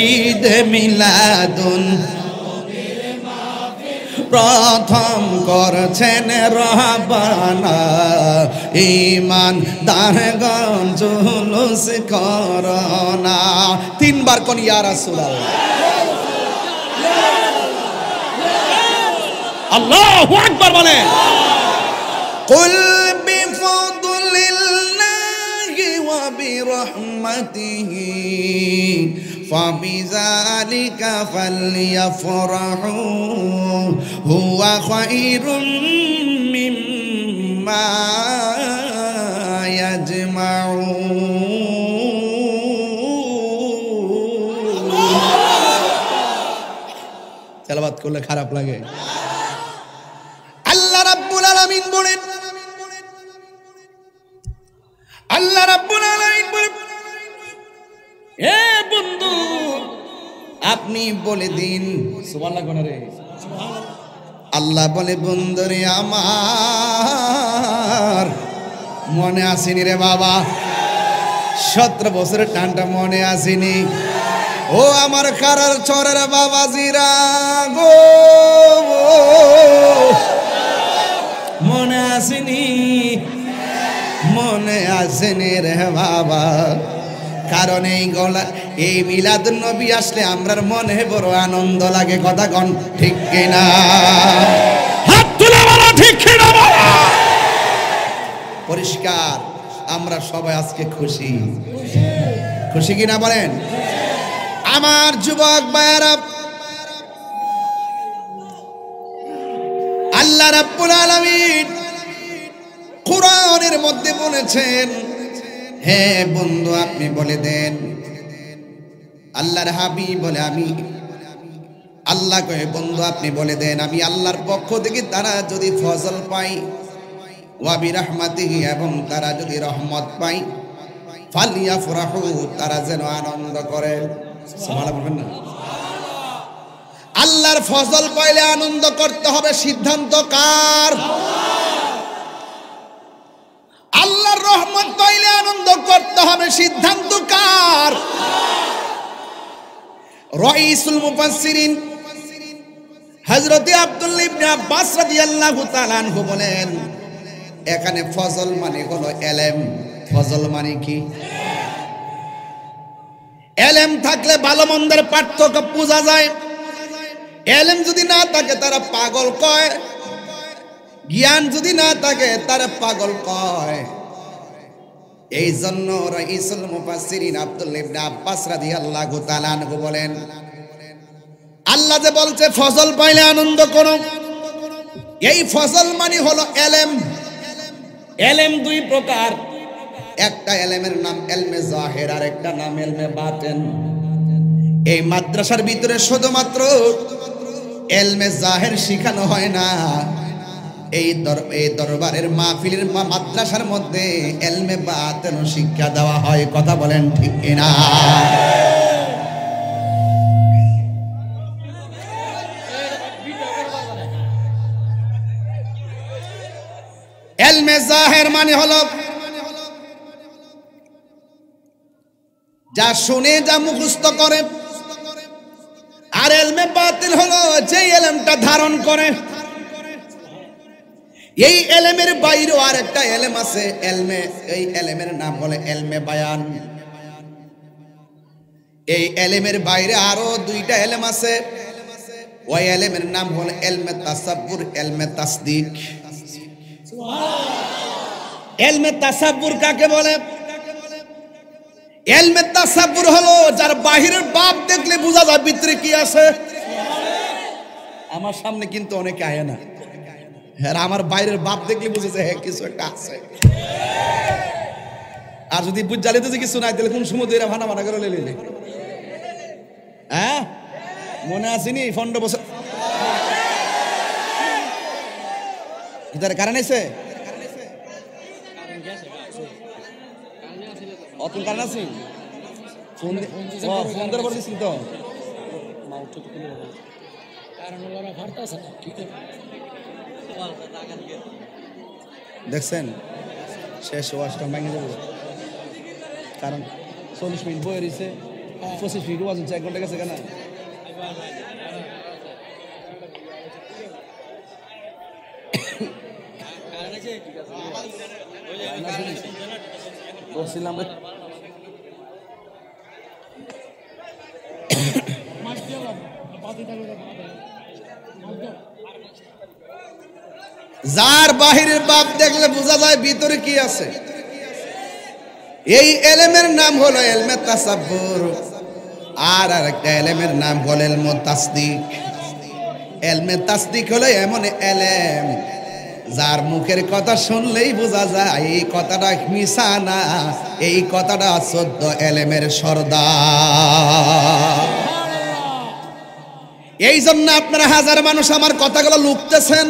Speaker 1: ঈদ মিলাদুন প্রথম করছেন রহবানা, ইমান দারগণ জুলুস করনা। 3 বার কোন ইয়া রাসূলুল্লাহ, আল্লাহু আকবার বলেন। কুল বিফদলিল্লাহি ওয়া বিরহমাতিহি ফাবিযালিকা ফালইফরাহু হুয়া খায়রুম মিম্মা ইয়াজমাউন। তেলাওয়াত করলে খারাপ লাগে। আল্লাহ রাব্বুল আলামিন বলেন, আল্লাহ রাব্বুল আলামিন বলেন, এ বন্ধু আপনি বলে দিন, সুবহানাল্লাহ কোন রে, আল্লাহ বলে বন্ধুরে আমার মনে আসেনি রে বাবা, 17 বছরের টানটা মনে আসেনি? ও আমার কারার চরের বাবাজিরা গো, মনে আসেনি? মনে আসেনি রে বাবা। কারণ এই মিলাদুন নবী আসলে আমরার মনে বড় আনন্দ লাগে। কথা কন ঠিক কিনা? হাত তুলে বলো ঠিক কিনা বলো। পরিষ্কার আমরা সবাই আজকে খুশি। খুশি কিনা বলেন? আমার যুবক ভাইয়েরা, আল্লাহ রাব্বুল আলামিন কোরআনের মধ্যে বলেছেন, হে বন্ধু আপনি বলে দেন। আল্লাহর হাবিব বলে আমি আল্লাহ কয়ে বন্ধু আপনি বলে দেন আমি আল্লাহর পক্ষ থেকে তারা যদি ফজল পাই ওয়া বিরহমাতিহি, এবং তারা যদি রহমত পাই, ফালিয়াফরাহু, তারা যেন আনন্দ করে। সুবহানাল্লাহ বলবেন না? আল্লাহর ফজল পাইলে আনন্দ করতে হবে, সিদ্ধান্ত কার? আল্লাহর রহমত পাইলে আনন্দ করতে হবে, সিদ্ধান্ত কার? রাইসুল মুফাসসিরিন হযরত আব্দুল্লাহ ইবনে আব্বাস রাদিয়াল্লাহু তাআলা আনহু বলেন, এখানে ফজল মানে হলো এলেম। ফজল মানে কি? এলেম থাকলে ভালো মন্দের পার্থক্য বোঝা যায়। এলেম যদি না থাকে তারা পাগল কয়, জ্ঞান যদি না থাকে তারা পাগল কয়। এই জন্য রাইসুল মুফাসসিরিন আব্দুল্লাহ ইবনে আব্বাস রাদিয়াল্লাহু তাআলা আনহু বলেন, আল্লাহ যে বলছে ফজল পাইলে আনন্দ করো, এই ফজল মানে হলো এলেম। এলেম দুই প্রকার, একটা এলেমের নাম এলমে জাহির, আর একটা নাম এলমে বাতিন। এই মাদ্রাসার ভিতরে শুধুমাত্র এলমে জাহির শেখানো হয় না, এই দরবারের মাহফিলের মাদ্রাসার মধ্যে এলমে বাতিন শিক্ষা দেওয়া হয়। কথা বলেন ঠিক কিনা? এলমে জাহির মানে হলো যা শুনে যা মুখস্থ করে, আর এলমে বাতিন হলো যে এলেমটা ধারণ করে। এই এলেমের বাইরেও আর একটা এলেম আছে, এই এলেমের নাম হলো এলমে বায়ান। এই এলেমের বাইরে আরো দুইটা এলেম আছে, ওই এলেমের নাম হলো এলমে তাসাব্বুর, এলমে তাসদিক। এলমে তাসাব্বুর কাকে বলে? এলমে তাসাব্বুর হলো যার বাহিরের বাপ দেখলে বোঝা যায় ভিতরে কি আছে। আমার সামনে কিন্তু অনেকে আয় না, হ্যাঁ আমার বাইরের বাপ দেখলে বুঝেছে হ্যাঁ কিছু একটা আছে। আর যদি বুঝালিতে যে কিছু নাই তাহলে কোন সময় এরা ভানা ভানা করে লেলে। হ্যাঁ মনে আসেনি 15 বছর কারণ এসে অতুল কারণ আছে ফোন ধরে বলছিস তো দেখছেন শেষ ওয়াজটা ভেঙে যাবে, কারণ 40 মিনিট বয়ে রয়েছে, 25 মিনিট ওয়াজ হচ্ছে, 1 ঘন্টা গেছে কেন? বলছিলাম যার বাহিরের বাপ দেখলে বোঝা যায় ভিতরে কি আছে। এই এলেমের নাম হলো এলমে তাসাব্বুর, আর আরেকটা এলেমের নাম হলো এলমে তাসদিক। এলমে তাসদিক হলো এমন এলেম যার মুখের কথা শুনলেই বোঝা যায় এই কথাটা মিছা না, এই কথাটা 14 এলেমের সর্দার। এই জন্য আপনারা হাজার মানুষ আমার কথাগুলো লুকতেছেন,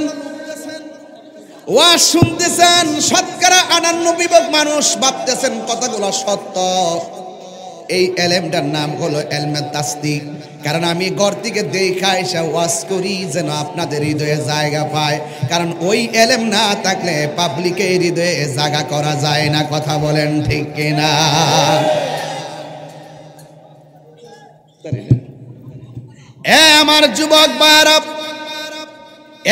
Speaker 1: ওয়াজ শুনতেছেন, শতকরা 99 মানুষ ভাবতেছেন কথাগুলো সত্য, এই এলেমটার নাম হলো এলমে তাসদিক। কারণ আমি ঘর থেকে দেখা এসে ওয়াজ করি যেন আপনাদের হৃদয়ে জায়গা পায়, কারণ ওই এলেম না থাকলে পাবলিকের হৃদয়ে জায়গা করা যায় না। কথা বলেন ঠিক কিনা? আমার যুবক ভাইরা,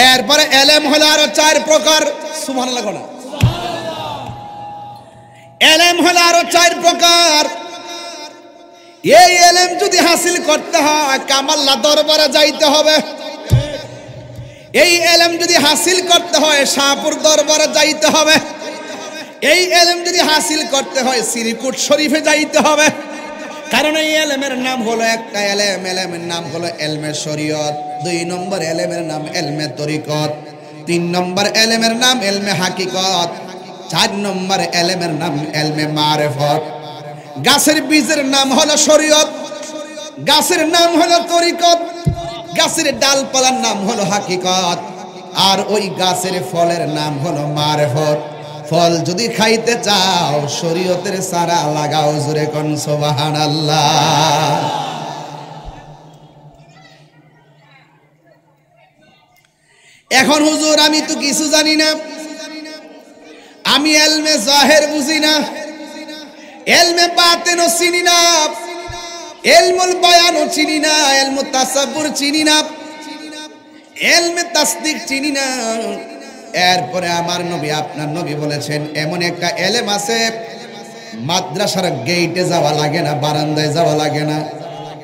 Speaker 1: এরপরে এলেম হলো আরো 4 প্রকার। সুবহানাল্লাহ না, এলেম হলো আরো 4 প্রকার। এই এলেম যদি হাসিল করতে হয় কামাল্লা দরবারে যাইতে হবে। এই এলেম যদি হাসিল করতে হয় শাহপুর দরবারে যাইতে হবে। এই এলেম যদি হাসিল করতে হয় শ্রীকুট শরীফে যাইতে হবে। কারণ এই এলেমের নাম হলো একটা এলেম, এলেমের নাম হলো এলমে শরীয়ত। 2 নম্বর এলেমের নাম এলমে তরিকত। 3 নম্বর এলেমের নাম এলমে হাকিকত। 4 নম্বর এলেমের নাম এলমে মারিফত। গাছের বীজের নাম হলো শরীয়ত, গাছের নাম হলো তরিকত, গাছের ডালপালার নাম হলো হাকিকত, আর ওই গাছের ফলের নাম হলো মারিফত। ফল যদি খাইতে চাও শরীয়তের সারা লাগাও, জোরে কোন সুবহানাল্লাহ। এখন হুজুর আমি তো কিছু জানি না, আমি এলমে জাহের বুঝি না, এলমে বাতিনও চিনি না, এলমুল বয়ানও চিনি না, এলমুত তাসাব্বুর চিনি না, এলমে তাসদিক চিনি না। এরপরে আমার নবী আপনার নবী বলেছেন এমন একটা এলেম আছে মাদ্রাসার গেইটে যাওয়া লাগে না, বারান্দায় যাওয়া লাগে না,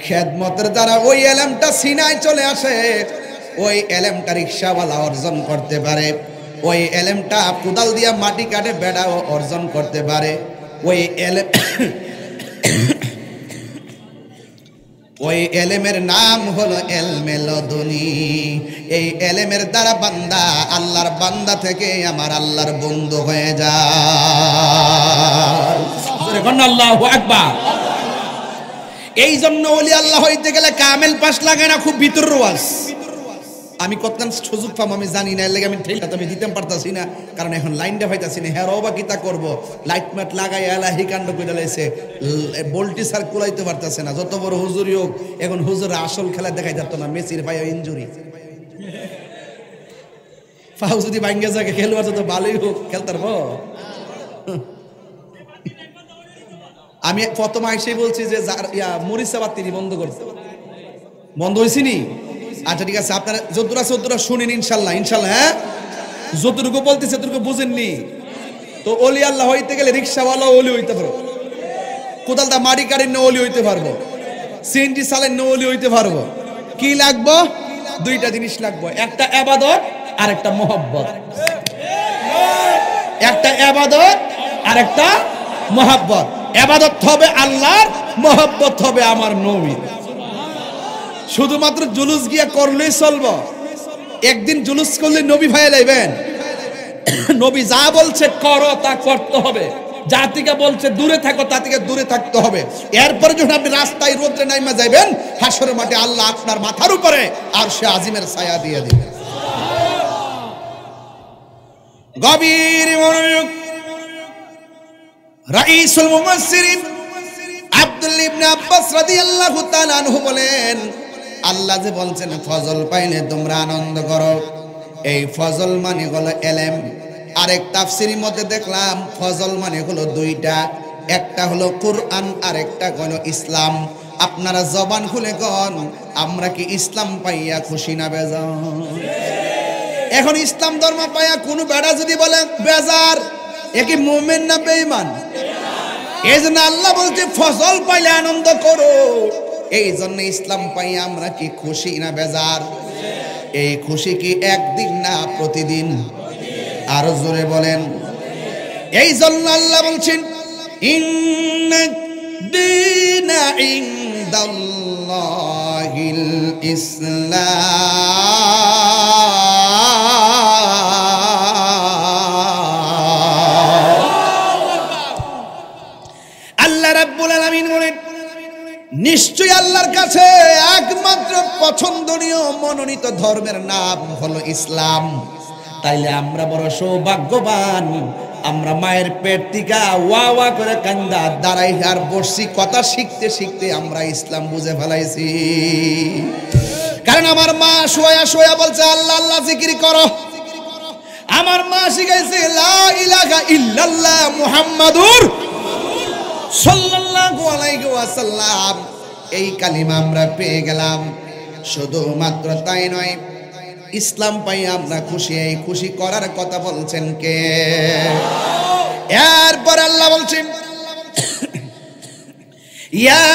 Speaker 1: খেদমতের দ্বারা ওই এলেমটা সিনায় চলে আসে। ওই এলেমটা রিক্সাওয়ালা অর্জন করতে পারে, ওই এলেমটা কোদাল দিয়া মাটি কাটে বেড়াও অর্জন করতে পারে। ওই এলেম ওই এলেমের নাম হলো এলমে লদুনি। এই এলেমের দ্বারা বান্দা আল্লাহর বান্দা থেকে আমার আল্লাহর বন্ধু হয়ে যায়। আল্লাহু আকবার। এই জন্য ওলি আল্লাহ হইতে গেলে কামেল পাস লাগে না, খুব ভিতর রোয়াজ। আমি কতক্ষণ সুযোগ পাম আমি জানি না, এর লাগে আমি ঠেলটা আমি দিতে পারতাছি না, কারণ এখন লাইনটা পাইতাছি না। হ্যাঁ রবা কিতা করবো, লাইট ম্যাট লাগাই এলাহি কাণ্ড করে লাইছে, বল্টি সার কুলাইতে পারতাছে না। যত বড় হুজুরি হোক এখন হুজুর আসল খেলা দেখাই যাত না, মেসির ভাই ইনজুরি ফাউ যদি ভাঙ্গে যাকে খেলবার যত ভালোই হোক খেলতে পারবো। আমি প্রথম আইসেই বলছি যে মরিচাবাদ তিনি বন্ধ করতে, বন্ধ হয়েছি নি? আচ্ছা ঠিক আছে, আপনারা যতটুকু শুনেন ইনশাল্লাহ, ইনশাল্লাহ। হ্যাঁ, যতটুকু বলতেছে ততটুকু বুঝেননি তো। অলি আল্লাহ হইতে গেলে রিক্সাওয়ালা অলি হইতে পারবো, কোদালটা মাটি কাটেন না অলি হইতে পারবো, সিএনজি চালেন না অলি হইতে পারবো। কি লাগবো? 2টা জিনিস লাগবো, একটা ইবাদত আর একটা মহব্বত। একটা ইবাদত আর একটা মহব্বত। ইবাদত হবে আল্লাহর, মহব্বত হবে আমার নবীর। শুধুমাত্র জুলুস গিয়া করলেই চলবো? একদিন জুলুস করলে নবী ভাই লাইবেন? নবী যা বলছে করো তা করতে হবে, যা থেকে বলছে দূরে থাকো তা থেকে দূরে থাকতে হবে। এরপরে যখন আপনি রাস্তায় রোদ্রে নাইমা যাইবেন, হাসরের মাঠে আল্লাহ আপনার মাথার উপরে আর সে আজিমের ছায়া দিয়ে দিবে। গভীর মনোযোগ। রাইসুল মুফাসসিরিন আব্দুল্লাহ ইবনে আব্বাস রাদিয়াল্লাহু তাআলা আনহু বলেন, আল্লাহ যে বলছেন ফজল পাইলে তোমরা আনন্দ করো, এই ফজল মানে হলো এলেম। আরেক তাফসীরের মধ্যে দেখলাম ফজল মানে হলো 2টা, একটা হলো কুরআন আর একটা হলো ইসলাম। আপনারা জবান খুলে কোন, আমরা কি ইসলাম পাইয়া খুশি না বেজার? এখন ইসলাম ধর্ম পাইয়া কোনো বেড়া যদি বলে বেজার, এ কি মুমিন না বেঈমান? এই জন্য আল্লাহ বলছে ফজল পাইলে আনন্দ করো। এই জন্য ইসলাম পাই আমরা কি খুশি না বেজার? এই খুশি কি একদিন না প্রতিদিন? আরো জোরে বলেন। এই জন্য আল্লাহ বলছেন ইন্না দীনা ইনদাল্লাহিল ইসলাম। আল্লাহ রাব্বুল আলামিন বলেন নিশ্চয়ই আল্লাহর কাছে একমাত্র পছন্দনীয় মনোনীত ধর্মের নাম হলো ইসলাম। তাইলে আমরা বড় সৌভাগ্যবান, আমরা মায়ের পেট থেকে ওয়া ওয়া করে কান্দা দাঁড়াই আর বসছি, কথা শিখতে শিখতে আমরা ইসলাম বুঝে ফেলাইছি। কারণ আমার মা শোয়া শোয়া বলছে আল্লাহ আল্লাহ জিকির করো। আমার মা শিখাইছে লা ইলাহা ইল্লাল্লাহ মুহাম্মাদুর সাল্লাল্লাহু আলাইহি ওয়াসাল্লাম। এই কালিমা আমরা পেয়ে গেলাম। শুধুমাত্র তাই নয়, ইসলাম পাই আমরা খুশি। এই খুশি করার কথা বলছেন কে? এরপর আল্লাহ বলছেন ইয়া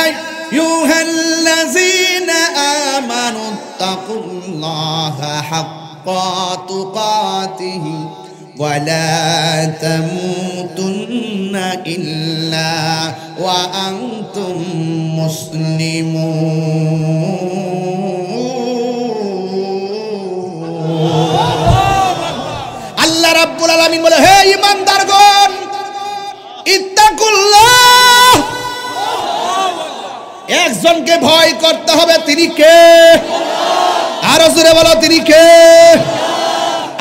Speaker 1: আইয়ুহাল্লাযীনা আমানু তাকুল্লাহা হাক্কা তুকাতিহি ওয়া লা তামুতুন্না ইল্লা ওয়া আনতুম মুসলিমুন। আল্লাহ রাব্বুল আলামিন বলে, হে ঈমানদারগণ, ইত্তাকুল্লাহ, একজনকে ভয় করতে হবে। তিনি কে? আরো জোরে বলো, তিনি কে?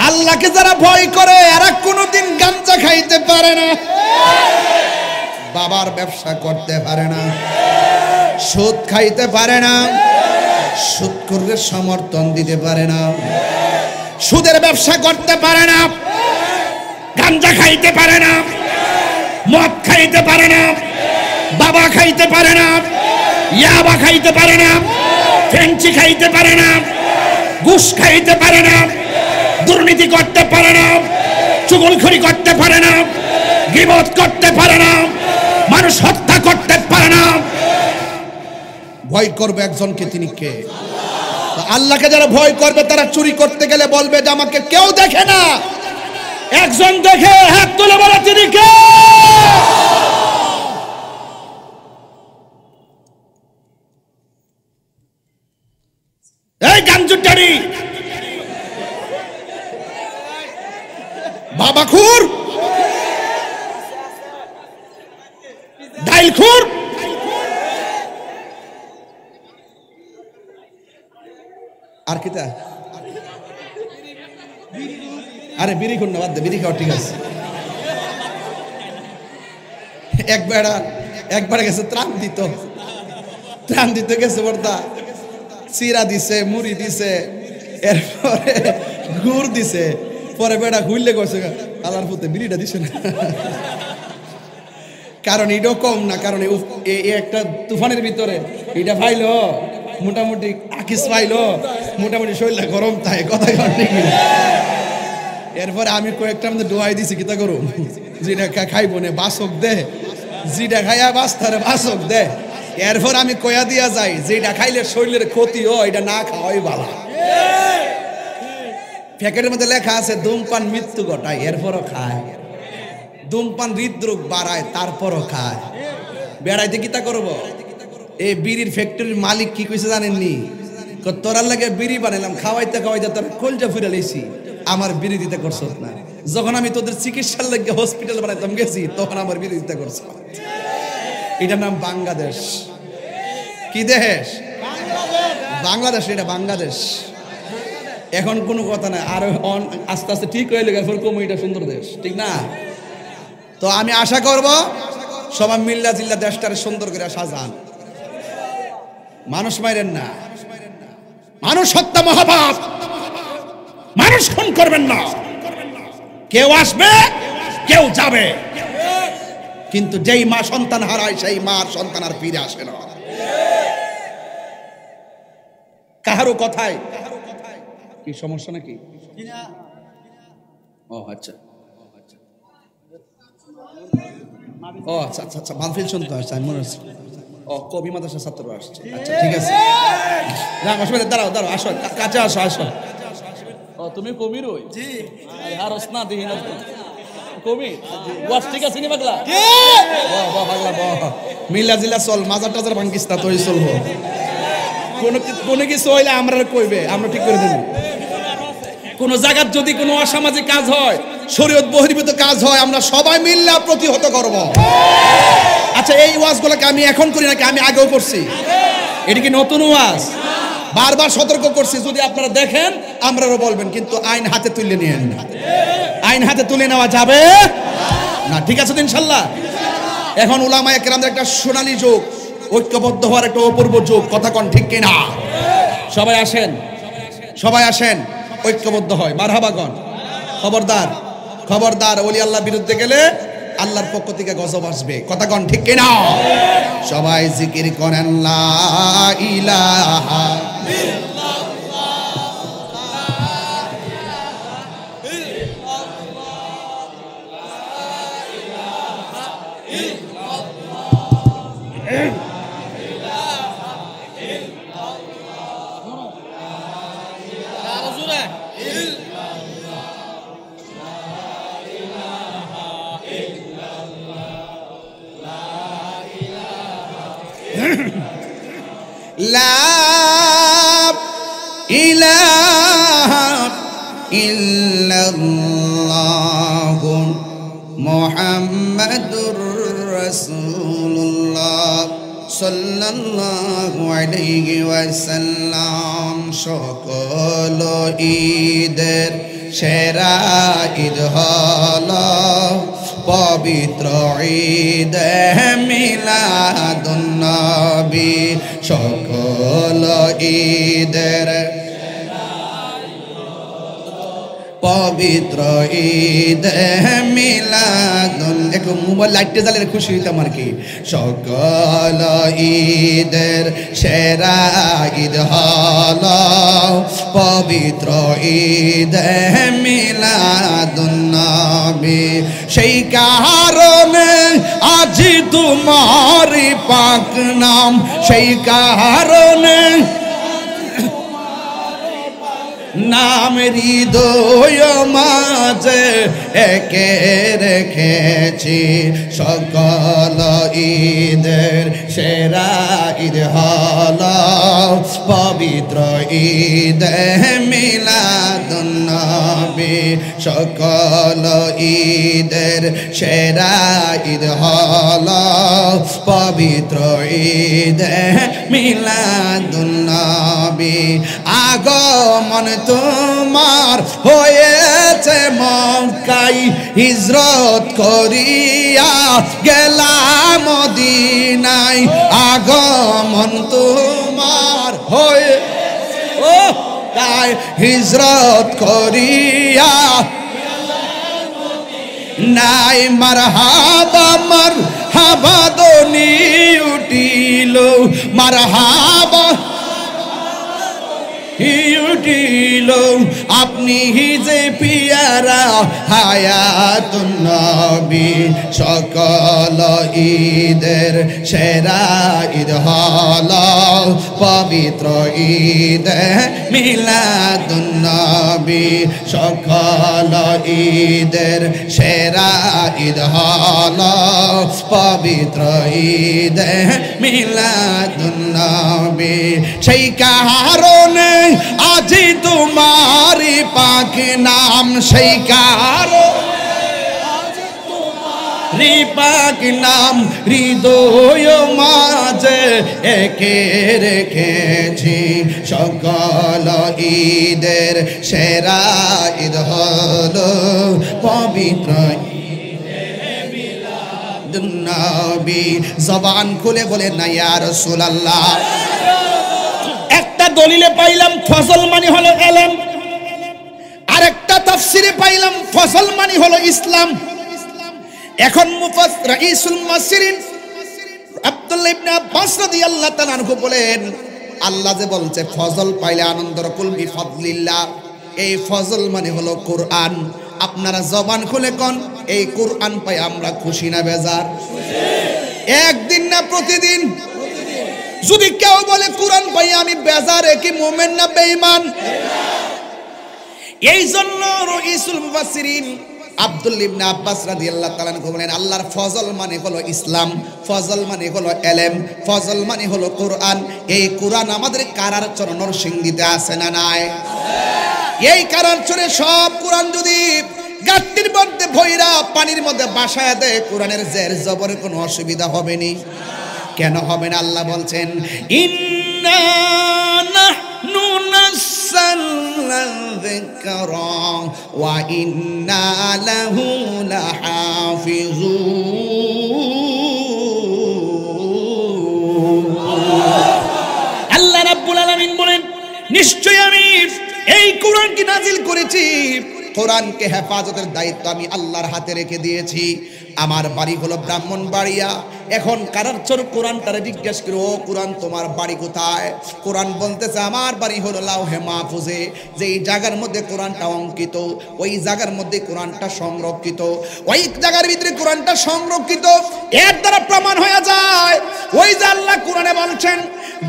Speaker 1: আল্লাহকে যারা ভয় করে এরা কোনোদিন গাঞ্জা খাইতে পারে না, বাবার ব্যবসা করতে পারে না, সুদ খাইতে পারে না, সুদখোরদের সমর্থন দিতে পারে না, সুদের ব্যবসা করতে পারে না, গাঞ্জা খাইতে পারে না, মদ খাইতে পারে না, বাবা খাইতে পারে না, ইয়াবা খাইতে পারে না, ফেঞ্চি খাইতে পারে না, ঘুষ খাইতে পারে না, দুর্নীতি করতে পারে না, চুগলখড়ি করতে পারে না, গীবত করতে পারে না, মানুষ হত্যা করতে পারে না। ভয় করবে একজনকে, তিনি কে? আল্লাহকে যারা ভয় করবে তারা চুরি করতে গেলে বলবে যে আমাকে কেউ দেখে না, একজন দেখে, হাত তুলে বলে তিনি কে? এই গাঞ্জুটারি, বাবাখুর, ডাইলখুর, আর কিতা? আরে বিড়ি খুন না, বাদ দে, বিড়ি খাওয়া ঠিক আছে। একবার গেছে ত্রাণ দিতে গেছে, বর্দা চিরা দিছে, মুড়ি দিছে, এরপরে গুড় দিছে, পরে বেড়া ঘুরলে গেছে আলার পুতে বিড়িটা দিছে না। কারণ এটাও কম না, কারণ একটা তুফানের ভিতরে এটা পাইলো মোটামুটি আকিস পাইলো, মোটামুটি শরীরটা গরম থাকে, কথা নাকি। এরপরে আমি কয়েকটা মধ্যে ডোয়াই দিছি, কিতা করুম, যেটা খাইবো না বাসক দে, যেটা খাইয়া বাস্তারে বাসক দে। এরপর আমি কয়া দিয়া যাই যেটা খাইলে শরীরের ক্ষতি হয় এটা না খাওয়াই ভালো। প্যাকেটের মধ্যে লেখা আছে ধূমপান মৃত্যু ঘটায়, এরপরও খায়। ধূমপান হৃদরোগ বাড়ায়, তারপরও খায়। বেড়াইতে কিতা করবো? এই বিড়ির ফ্যাক্টরির মালিক কি কইছে জানেননি? তোরার লাগে বিড়ি বানাইলাম, খাওয়াইতে খাওয়াইতে তোর কলজা ফিরে লইছি, আমার বিরোধিতা করছ না। যখন আমি তোদের চিকিৎসার লাগে হসপিটাল বানাইতাম গেছি, তখন আমার বিরোধিতা করছ। এটার নাম বাংলাদেশ। কি দেশ? বাংলাদেশ। এটা বাংলাদেশ। এখন কোনো কথা নাই, আর আস্তে আস্তে ঠিক হয়ে গেলে কমিটা সুন্দর দেশ, ঠিক না? তো আমি আশা করব সবাই মিল্লা জিল্লা দেশটারে সুন্দর করে সাজান। মানুষ মাইরেন না, মানুষ হত্যা মহাপাপ, মানুষ খুন করবেন না। কেউ আসবে, কেউ যাবে, কিন্তু যেই মা সন্তান হারায় সেই মার সন্তান আর ফিরে আসে না। কাহারও কথায় কি সমস্যা নাকি? ও আচ্ছা, ও আচ্ছা আচ্ছা আচ্ছা, মাহফিল শুনতে আসছে, আমি মনে হচ্ছে ও কবি মাদ্রাসার ছাত্র আসছে। আচ্ছা ঠিক আছে, দাঁড়াও দাঁড়াও, আসো কাছে আসো আসো। ও তুমি কবির ওই? জি। আর রসনা দেখি না কবি ওয়াজ ঠিক আছে নি পাগলা? বাহ বাহ পাগলা বাহ। মিল্লা জিল্লা চল, মাজার টাজার ভাঙ্গিস না, তোই চলবো। কোনো কিছু হইলে আমরা কইবে, আমরা ঠিক করে দেব। কোন জায়গার যদি কোনো অসামাজিক কাজ হয়, শরীয়ত বহির্ভূত কাজ হয়, আমরা সবাই মিল্লা প্রতিহত করব। আচ্ছা, এই ওয়াজগুলোকে আমি এখন করি নাকি আমি আগেও করছি? এটা কি নতুন ওয়াজ? বারবার সতর্ক করছি, যদি আপনারা দেখেন আমরাও বলবেন, কিন্তু আইন হাতে তুলে নিয়েন না। আইন হাতে তুলে নেওয়া যাবে না, ঠিক আছে তো ইনশাল্লাহ? এখন উলামায়ে কেরামদের একটা সোনালী যুগ, ঐক্যবদ্ধ হওয়ার একটা অপূর্ব যুগ, কথা কোন ঠিক কিনা? সবাই আসেন, সবাই আসেন, ঐক্যবদ্ধ হয়, মারহাবা কোন। খবরদার, খবরদার, ওলি আল্লাহ বিরুদ্ধে গেলে আল্লাহর পক্ষ থেকে গজব আসবে, কথা কোন ঠিক কিনা? সবাই জিকির করেন লা ইলাহা লা ইলাহা ইল্লাল্লাহু মুহাম্মাদুর রাসূলুল্লাহ সাল্লাল্লাহু আলাইহি ওয়াসাল্লাম। সকল ঈদের সেরা ঈদ হলো পবিত্র ঈদ মিলাদুন নবী। সকল ঈদের পবিত্র ঈদ মিলাদুন, একটু মোবাইল লাইটে জ্বালিয়ে খুশি হইতাম আর কি। সকল ঈদের সেরা ঈদ হলো পবিত্র ঈদ মিলাদুন নবী। সেই কারণে আজ তোমার পাক নাম, সেই কারণে নাম হৃদয় মাঝে একে রেখেছি। সকল ঈদের সেরা ঈদ হলো পবিত্র ঈদ মিলাদুন নবী। সকল ঈদের সেরা ঈদ হলো পবিত্র ঈদ মিলাদুন নবী। আগমন তোমার হয়েছে মক্কায়, হিজরত করিয়া গেলাম মদিনায়। আগমন তোমার হয়ে তাই হিজরত করিয়া নাই। মারহাবা মারহাবা দনি উঠিল, মারহাবা উঠিল, আপনি যে পিয়ারা হায়াতুন নবী। সকল ঈদের সেরা ঈদ হলো পবিত্র ঈদ মিলাদুন নবী। সকল ঈদের সেরা ঈদ হলো পবিত্র ঈদ মিলাদুন নবী। সেই কারণে আজি তোমার পাক নাম, সেই কারণে পাক নাম হৃদয় মাঝে একে রেখেছি। সকল ঈদের সেরা ঈদ হলো পবিত্র মিলাদুন নবী। জবান খুলে বলে না ইয়া রাসূলুল্লাহ। একটা দলিলে পাইলাম ফজল মানে হলো এলেম, আরেকটা তাফসিরে পাইলাম ফজল মানে হলো ইসলাম। এখন মুফাসসির রাইসুল মুফাসসিরিন আব্দুল্লাহ ইবনে আব্বাস রাদিয়াল্লাহু তাআলা আনহু বলেন, আল্লাহ যে বলছে ফজল পাইলে আনন্দ কুল বিফাদলিল্লাহ, এই ফজল মানে হলো কোরআন। আপনারা জবান খুলে কোন, এই কোরআন পাই আমরা খুশি না বেজার? একদিন না প্রতিদিন? যদি কেউ বলে কোরআন পাই আমি বেজারে, কি মুমিন না বেঈমান? এই জন্য রাইসুল মুফাসসিরিন আব্দুল্লাহ ইবনে আব্বাস রাদিয়াল্লাহু তাআলা আনহু বলেন, আল্লাহর ফজল মানে হলো ইসলাম, ফজল মানে হলো এলেম, ফজল মানে হলো কোরআন। এই কোরআন আমাদের কারার চরণের সিংহিতে আছে না নাই? এই কারার চরে সব কোরআন যদি গাট্টির মধ্যে ভৈরা পানির মধ্যে বাসায় দেয়, কোরআনের জের জবরের কোনো অসুবিধা হবে না। কেন হবে না? আল্লাহ বলছেন, ইন্না নুনাসাল্লা যিকরা ওয়া ইন্না লাহু লাহাফিজুন। আল্লাহ রাব্বুল আলামিন বলেন, নিশ্চয় আমি এই কোরআনকে নাজিল করেছি, কোরআনকে হেফাজতের দায়িত্ব আমি আল্লাহর হাতে রেখে দিয়েছি। আমার বাড়ি হলো ব্রাহ্মণবাড়িয়া। এখন কারার চোর কোরআনটারে জিজ্ঞেস করো, ও কোরআন তোমার বাড়ি কোথায়? কোরআন বলতেছে আমার বাড়ি হলো লাউহে মাহফুজে, যেই জায়গার মধ্যে কোরআনটা অঙ্কিত, ওই জায়গার মধ্যে কোরআনটা সংরক্ষিত, ওই জায়গার ভিতরে কোরআনটা সংরক্ষিত। এর দ্বারা প্রমাণ হয়ে যায় ওই যে আল্লাহ কোরআনে বলছেন,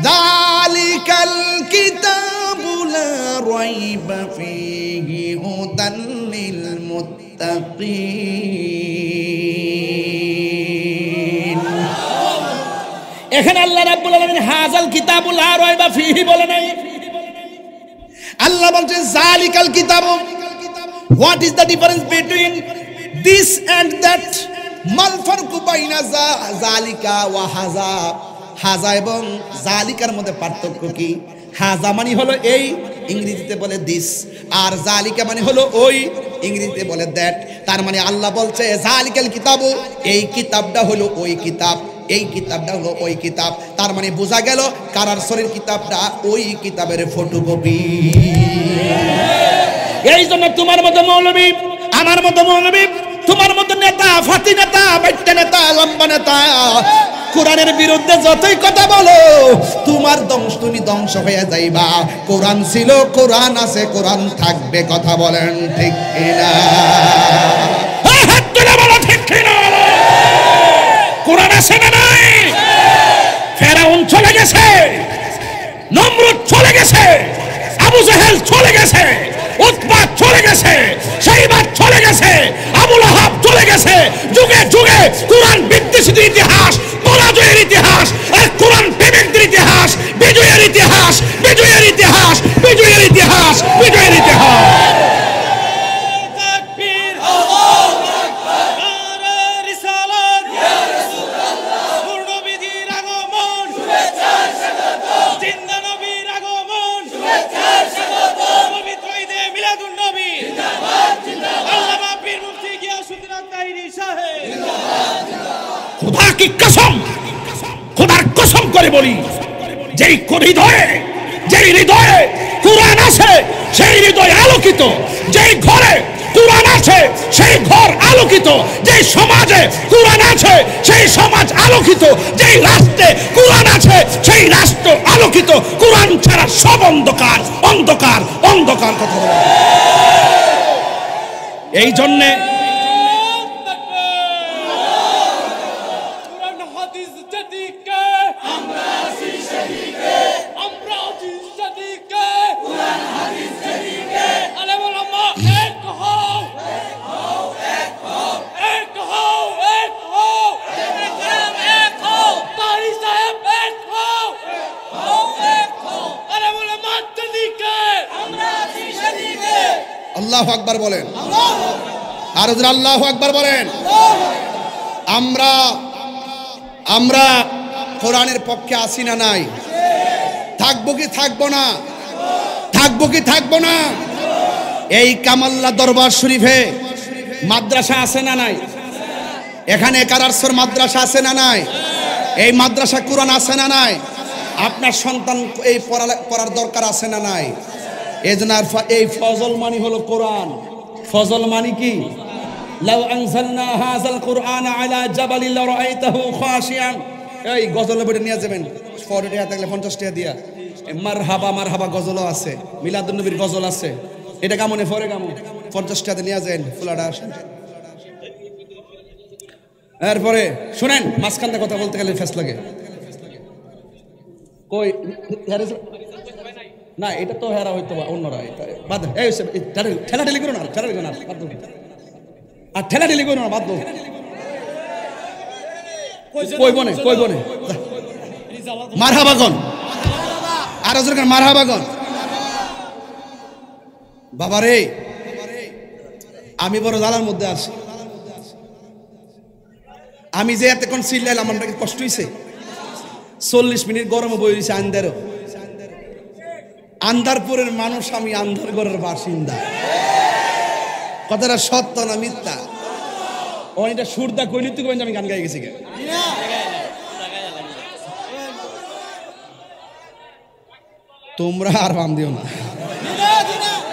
Speaker 1: যালিকাল কিতাবু লা রাইবা ফীহি হুদাল লিল মুত্তাকিন। এখানে আল্লাহ রাব্বুল আলামিন হাযাল কিতাবু লা রাইবা ফীহি বলে নাই, আল্লাহ বলছেন যালিকাল কিতাবু। What is the difference between this and that? মাল ফারকু বাইনা যালিকা ওয়া হাযা? হাজা এবং জালিকার মধ্যে পার্থক্য কি? হাজা মানে হলো এই, ইংরেজিতে বলে দিস, আর জালিকা মানে হলো ওই, ইংরেজিতে বলে দ্যাট। তার মানে আল্লাহ বলছে জালিকাল কিতাবু, এই কিতাবটা হলো ওই কিতাব, এই কিতাবটা হলো ওই কিতাব। তার মানে বোঝা গেল কারার শরীর কিতাবটা ওই কিতাবের ফটোকপি। এই জন্য তোমার মতো মৌলবী, আমার মতো মৌলবী, তোমার মতো নেতা, ফাতি নেতা, বাইটা নেতা, লম্বা নেতা কোরআনের বিরুদ্ধে যতই কথা বলো, তোমার তুমি ধ্বংস হয়ে যাইবা। কোরআন ছিল, কোরআন আছে, কোরআন থাকবে। কথা বলেন ঠিক কিনা? ঠিক কিনা? কোরআন আছে না নাই? ফেরাউন চলে গেছে, নমরুদ চলে গেছে, আবু জেহেল চলে গেছে, উতবা চলে গেছে, শাইবা চলে গেছে, আবু লাহাব চলে গেছে। যুগে যুগে কোরআন বিদ্বেষীদের ইতিহাস, পরাজয়ের ইতিহাস, আর কোরআন প্রেমিকদের ইতিহাস, বিজয়ের ইতিহাস, বিজয়ের ইতিহাস, বিজয়ের ইতিহাস, বিজয়ের ইতিহাস। खुदा की कसम, खुदार कसम করে বলি, যেই হৃদয়ে কোরআন আছে সেই হৃদয় আলোকিত, যেই ঘরে কোরআন আছে সেই ঘর আলোকিত, যেই সমাজে কোরআন আছে সেই সমাজ আলোকিত, যেই রাষ্ট্রে কোরআন আছে সেই রাষ্ট্র আলোকিত। কোরআন ছাড়া সব অন্ধকার, অন্ধকার, অন্ধকার। কথা বলে এই জন্যে আল্লাহু আকবার বলেন, আর আল্লাহু আকবার বলেন। আমরা কোরআনের পক্ষে আছি না নাই? থাকবো কি থাকবো না? থাকবো কি থাকবো না? এই কামাল্লা দরবার শরীফে মাদ্রাসা আছে না নাই? এখানে কারারসর মাদ্রাসা আছে না নাই? এই মাদ্রাসা কোরআন আছে না নাই? আপনার সন্তান এই পড়ার দরকার আছে না নাই? এই ফজল মানি হলো কোরআন। ফজল মানি কি? লাউ আনজালনা হাযাল কুরআন আলা জাবালিন লারাআইতাহু খাশিয়ান। এই গজল বইটা নিয়ে যাবেন, 40 টাকা থাকলে 50 টাকা দিয়া। মারহাবা মারহাবা গজলও আছে, মিলাদুন নবীর গজল আছে। এটা কেমনে পড়ে কেমন? 50 টাকা নিয়ে যাবেন, ফুলাটা আসেন। এরপরে শুনেন, মাঝখান থেকে কথা বলতে গেলে ফেস লাগে। কই না, এটা তো হেরা হইতো অন্যরা। বাদ এই ঠেলা ঠেলি করো না, ঠেলা ঠেলি না, বাদ দাও। আর ঠেলা ঠেলি করো না, বাদ দাও। কই বনে মারহাবাগন, আর মারহাবাগন। বাবারে, আমি বড় জালার মধ্যে আছি। আমি যে এতক্ষণ চিল্লাইলাম, আমার কষ্ট হয়েছে। 40 মিনিট গরমে বই রয়েছে আন্দারও। আন্ধারপুরের মানুষ, আমি আন্ধারগড়ের বাসিন্দা। কথাটা সত্য না মিথ্যা? ও এটা সুরদা কইলি তুই আমি গান গাই গেছি। তোমরা আর বাম দিও না,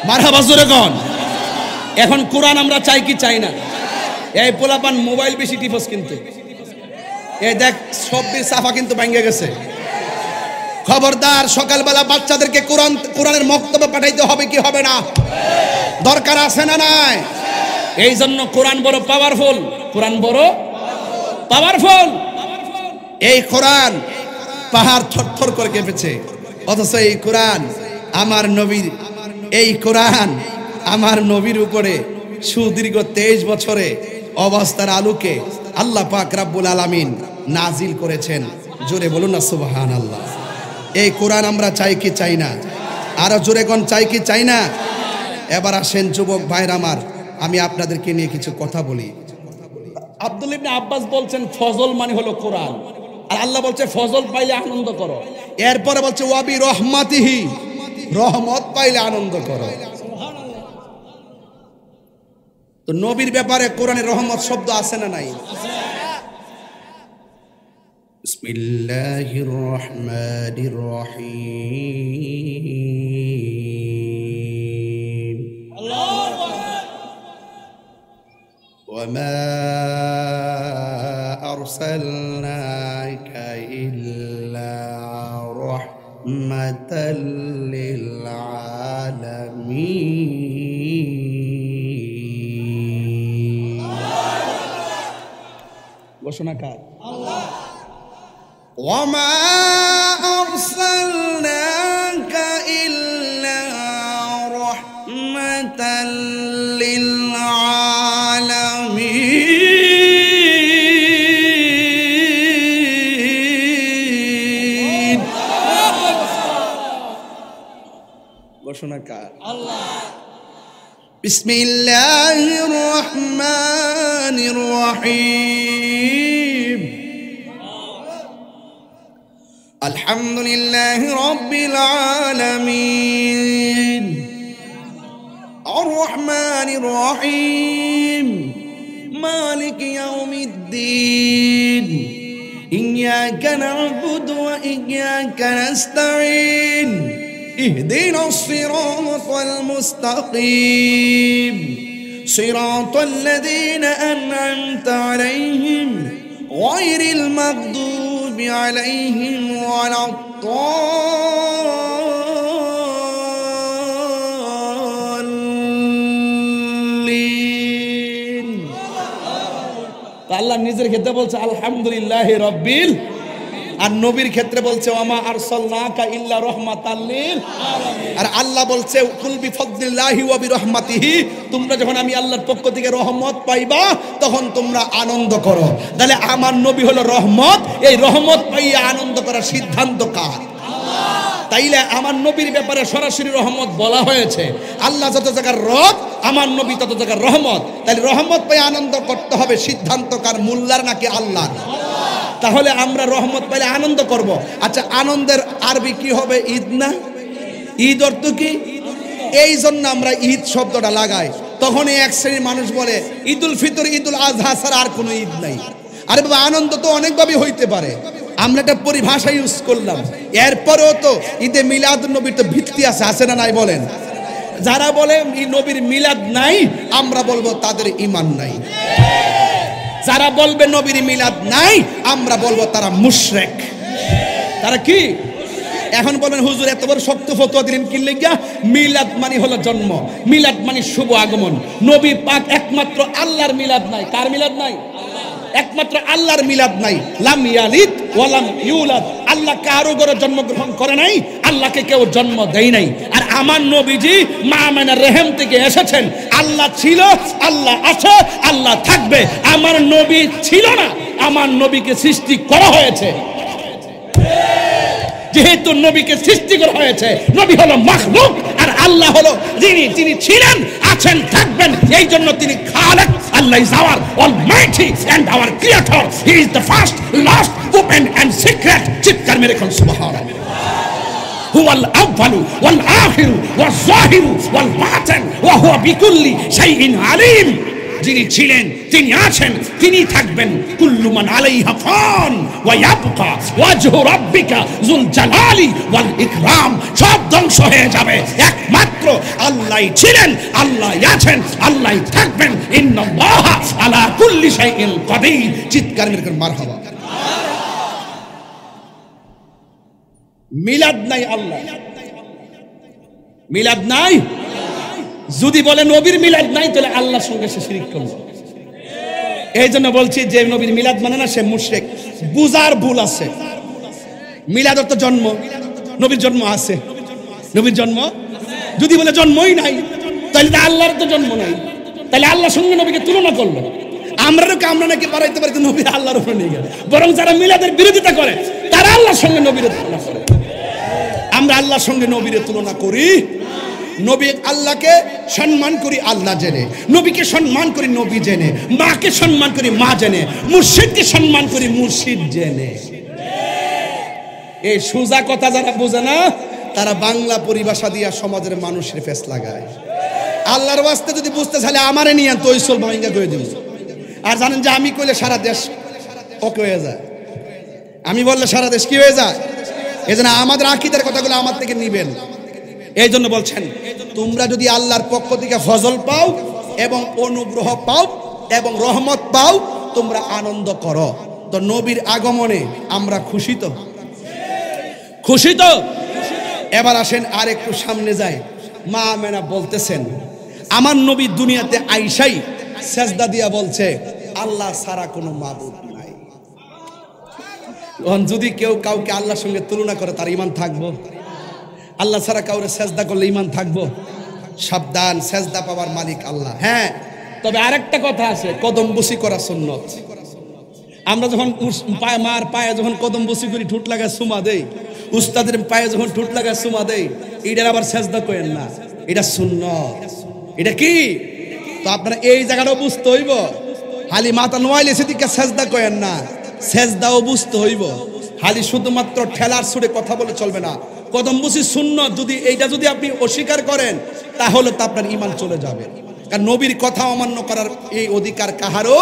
Speaker 1: মারহাবা জোরে কোন। এখন কোরআন আমরা চাই কি চাই না? এই পোলাপান মোবাইল বেশি টিপস, কিন্তু এই দেখ সবই সাফা কিন্তু ভাঙ্গে গেছে। খবরদার, সকালবেলা বাচ্চাদেরকে কোরআনের মক্তব্য পাঠাইতে হবে কি হবে না? দরকার আছে না নাই? এই জন্য কোরআন বড় পাওয়ারফুল, কোরআন বড় পাওয়ারফুল। এই কোরআন পাহাড় থরথর করে কেঁপেছে, অথচ এই কোরআন আমার নবীর, এই কোরআন আমার নবীর উপরে সুদীর্ঘ 23 বছরে অবস্থার আলোকে আল্লাহ পাক রব্বুল আলামিন নাজিল করেছেন। জোরে বলুন না সুবহানাল্লাহ। এই কোরআন আমরা চাই কি চাই না? আরো জোরে কোন চাই কি চাই না? এবার আসেন যুবক ভাইরা আমার, আমি আপনাদেরকে নিয়ে কিছু কথা বলি। আব্দুল্লাহ ইবনে আব্বাস বলছেন ফজল মানে হলো কোরআন, আর আল্লাহ বলছে ফজল পাইলে আনন্দ করো। এরপরে বলছে ওয়াবি রহমাতিহি, রহমত পাইলে আনন্দ করো। তো নবীর ব্যাপারে কোরআনে রহমত শব্দ আছে না নাই? বিসমিল্লাহির রহমানির রহিম। আল্লাহু আকবার। ওয়ামা আরসালনাকা ইল্লা রাহমাতাল লিল আলামিন। ঘোষণাকার আল্লাহ। ওয়ামা আরসালনাকা ইল্লা রাহমাতাল লিল আলামিন। ঘোষণাকার আল্লাহ। বিসমিল্লাহির রহমানির রহিম। আলহামদুলিল্লাহি রাব্বিল আলামিন, আর রহমানির রহিম, মালিক ইয়াউমিদ্দিন, ইয়্যাকা না'বুদু ওয়া ইয়্যাকা নাস্তাঈন, ইহদিনাস সিরাতাল মুস্তাকিম, সিরাতাল লাযীনা আন'আমতা আলাইহিম গায়রিল মাগদুবি আলাইহিম ওয়ালাদ-দাল্লিন। আল্লাহ নিজের ক্ষেত্রে বলছে আলহামদুলিল্লাহি রাব্বিল, আর নবীর ক্ষেত্রে বলছে ওয়ামা আরসালনাকা ইল্লা রাহমাতাল লিল আলামিন। আর আল্লাহ বলছে কুল বিফাদলিল্লাহি ওয়া বিরহমাতিহি, তোমরা যখন আমি আল্লাহর পক্ষ থেকে রহমত পাইবা তখন তোমরা আনন্দ করো। তাহলে আমার নবী হলো রহমত, এই রহমত পাইয়া আনন্দ করার সিদ্ধান্ত কার? আল্লাহ। তাইলে আমার নবীর ব্যাপারে সরাসরি রহমত বলা হয়েছে। আল্লাহ যত জায়গার রব, আমার নবী তত জায়গার রহমত। তাহলে রহমত পাই আনন্দ করতে হবে, সিদ্ধান্ত কার? মোল্লার নাকি আল্লাহর? তাহলে আমরা রহমত পাইলে আনন্দ করব। আচ্ছা, আনন্দের আরবি কি হবে? ঈদ না? ঈদ অর্থ কি? এই জন্য আমরা ঈদ শব্দটা লাগাই। তখন এক শ্রেণীর মানুষ বলে ঈদুল ফিতর, ঈদুল আজহা ছাড়া আর কোনো ঈদ নাই। আরে বাবা, আনন্দ তো অনেকভাবে হইতে পারে, আমরা একটা পরিভাষা ইউজ করলাম। এরপরেও তো ঈদে মিলাদুন নবীর তো ভিত্তি আছে, আছে না নাই বলেন? যারা বলে নবীর মিলাদ নাই, আমরা বলবো তাদের ঈমান নাই। যারা বলবে নবীর মিলাদ নাই, আমরা বলবো তারা মুশরিক। তারা কি? এখন বলেন হুজুর এত বড় শক্ত ফতোয়া দিলেন কি লাগিয়া? মিলাদ মানে হলো জন্ম, মিলাদ মানে শুভ আগমন। নবী পাক একমাত্র আল্লাহর মিলাদ নাই। কার মিলাদ নাই? একমাত্র আল্লাহর মিলাদ নাই। লাম ইয়ালিদ ওয়া লাম ইউলাদ, আল্লাহ কারো ঘরে জন্মগ্রহণ করে নাই, আল্লাহকে কেউ জন্ম দেয় নাই। আর আমার নবীজি মা আমিনার রেহেম থেকে এসেছেন। আল্লাহ ছিল, আল্লাহ আছে, আল্লাহ থাকবে। আমার নবী ছিল না, আমার নবীকে সৃষ্টি করা হয়েছে। যেহেতু নবীকে সৃষ্টি করা হয়েছে, নবী হলো মাখলুক, আর আল্লাহ হলো যিনি ছিলেন, আছেন, থাকবেন। এই জন্য তিনি Khalek. Allah is our almighty and our creator. He is the first, last, open and secret. চিৎকার মেরে কোন সুবহানাল্লাহ। হুয়াল আউয়ালু ওয়াল আখিরু ওয়াজ যাহিরু ওয়াল বাতিন ওয়া হুয়া বিকুল্লি শাইইন আলিম। যিনি ছিলেন, তিনি আছেন, তিনি থাকবেন। কুল্লু মান আলাইহা ফান ওয়া ইয়াবকা ওয়াজহু রাব্বিকা যুল জালালি ওয়াল ইকরাম। সব ধ্বংস হয়ে যাবে, একমাত্র আল্লাহই ছিলেন, আল্লাহই আছেন, আল্লাহই থাকবেন। ইন্নাল্লাহা আলা কুল্লি শাইইন কাদির। চিৎকার মেরে মারহাবা। মিলাদ নাই, আল্লাহ মিলাদ নাই। যদি বলে নবীর মিলাদ নাই, তাহলে আল্লাহর সঙ্গে সে শিরক করবে। এই জন্য বলছি, যে নবীর মিলাদ মানে না, সে মুশরিক। বুঝার ভুল আছে। মিলাদ অর্থ জন্ম, নবীর জন্ম আছে। নবীর জন্ম যদি বলে জন্মই নাই, তাহলে আল্লাহর তো জন্ম নাই, তাহলে আল্লাহর সঙ্গে নবীকে তুলনা করলো। আমরা নাকি পারাইতে পারি নবী আল্লাহর উপরে নিয়ে গেল। বরং যারা মিলাদের বিরোধিতা করে, তারা আল্লাহর সঙ্গে নবীর তুলনা করে। আমরা আল্লাহর সঙ্গে নবীর তুলনা করি। নবী আল্লাহকে সম্মান করি আল্লাহ জেনে, নবীকে সম্মান করি নবী জেনে, মাকে সম্মান করি মা জেনে, মুর্শিদকে সম্মান করি মুর্শিদ জেনে। এই সোজা কথা যারা বোঝে না, তারা বাংলা পরিভাষা দিয়া সমাজের মানুষের ফেস লাগায়। আল্লাহর ওয়াস্তে যদি বুঝতে চাইলে আমারে নিয়ে তৈসল ভাঙ্গা করে দিন। আর জানেন যে আমি কইলে সারা দেশ ওকে হয়ে যায়, আমি বললে সারা দেশ কি হয়ে যায়। এই জন্য আমাদের আকীদার কথাগুলো আমার থেকে নিবেন। এই জন্য বলছেন, তোমরা যদি আল্লাহর পক্ষ থেকে ফজল পাও এবং অনুগ্রহ পাও এবং রহমত পাও, তোমরা আনন্দ করো। তো নবীর আগমনে আমরা খুশি তো? খুশি তো? এবার আসেন আর একটু সামনে যাই। মা আমেনা বলতেছেন, আমার নবী দুনিয়াতে আইসাই সেজদা দিয়া বলছে, আল্লাহ ছাড়া কোনো মাবুদ নাই। যদি কেউ কাউকে আল্লাহর সঙ্গে তুলনা করে, তার ঈমান থাকবো? আল্লাহ ছাড়া কাউরে সেজদা করলে ঈমান থাকবো? সাবধান, সেজদা পাওয়ার মালিক আল্লাহ। হ্যাঁ, তবে আরেকটা কথা আছে, কদম বসি করা সুন্নত। আমরা যখন মার পায়ে যখন কদম বসি করি, ঠুট লাগায় সুমা দেই, উস্তাদের পায়ে যখন ঠুট লাগায় সুমা দেই, এটার আবার সেজদা করেন না, এটা সুন্নত। এটা কি? তো আপনারা এই জায়গাটাও বুঝতে হইব। খালি মাথা নোয়াইলে সেদিকে সেজদা করেন না, সেজদাও বুঝতে হইব। খালি শুধুমাত্র ঠেলার সুরে কথা বলে চলবে না। কদম বসি সুন্নত, যদি এইটা যদি আপনি অস্বীকার করেন, তাহলে তো আপনার ঈমান চলে যাবে। কারণ নবীর কথা অমান্য করার এই অধিকার কাহারও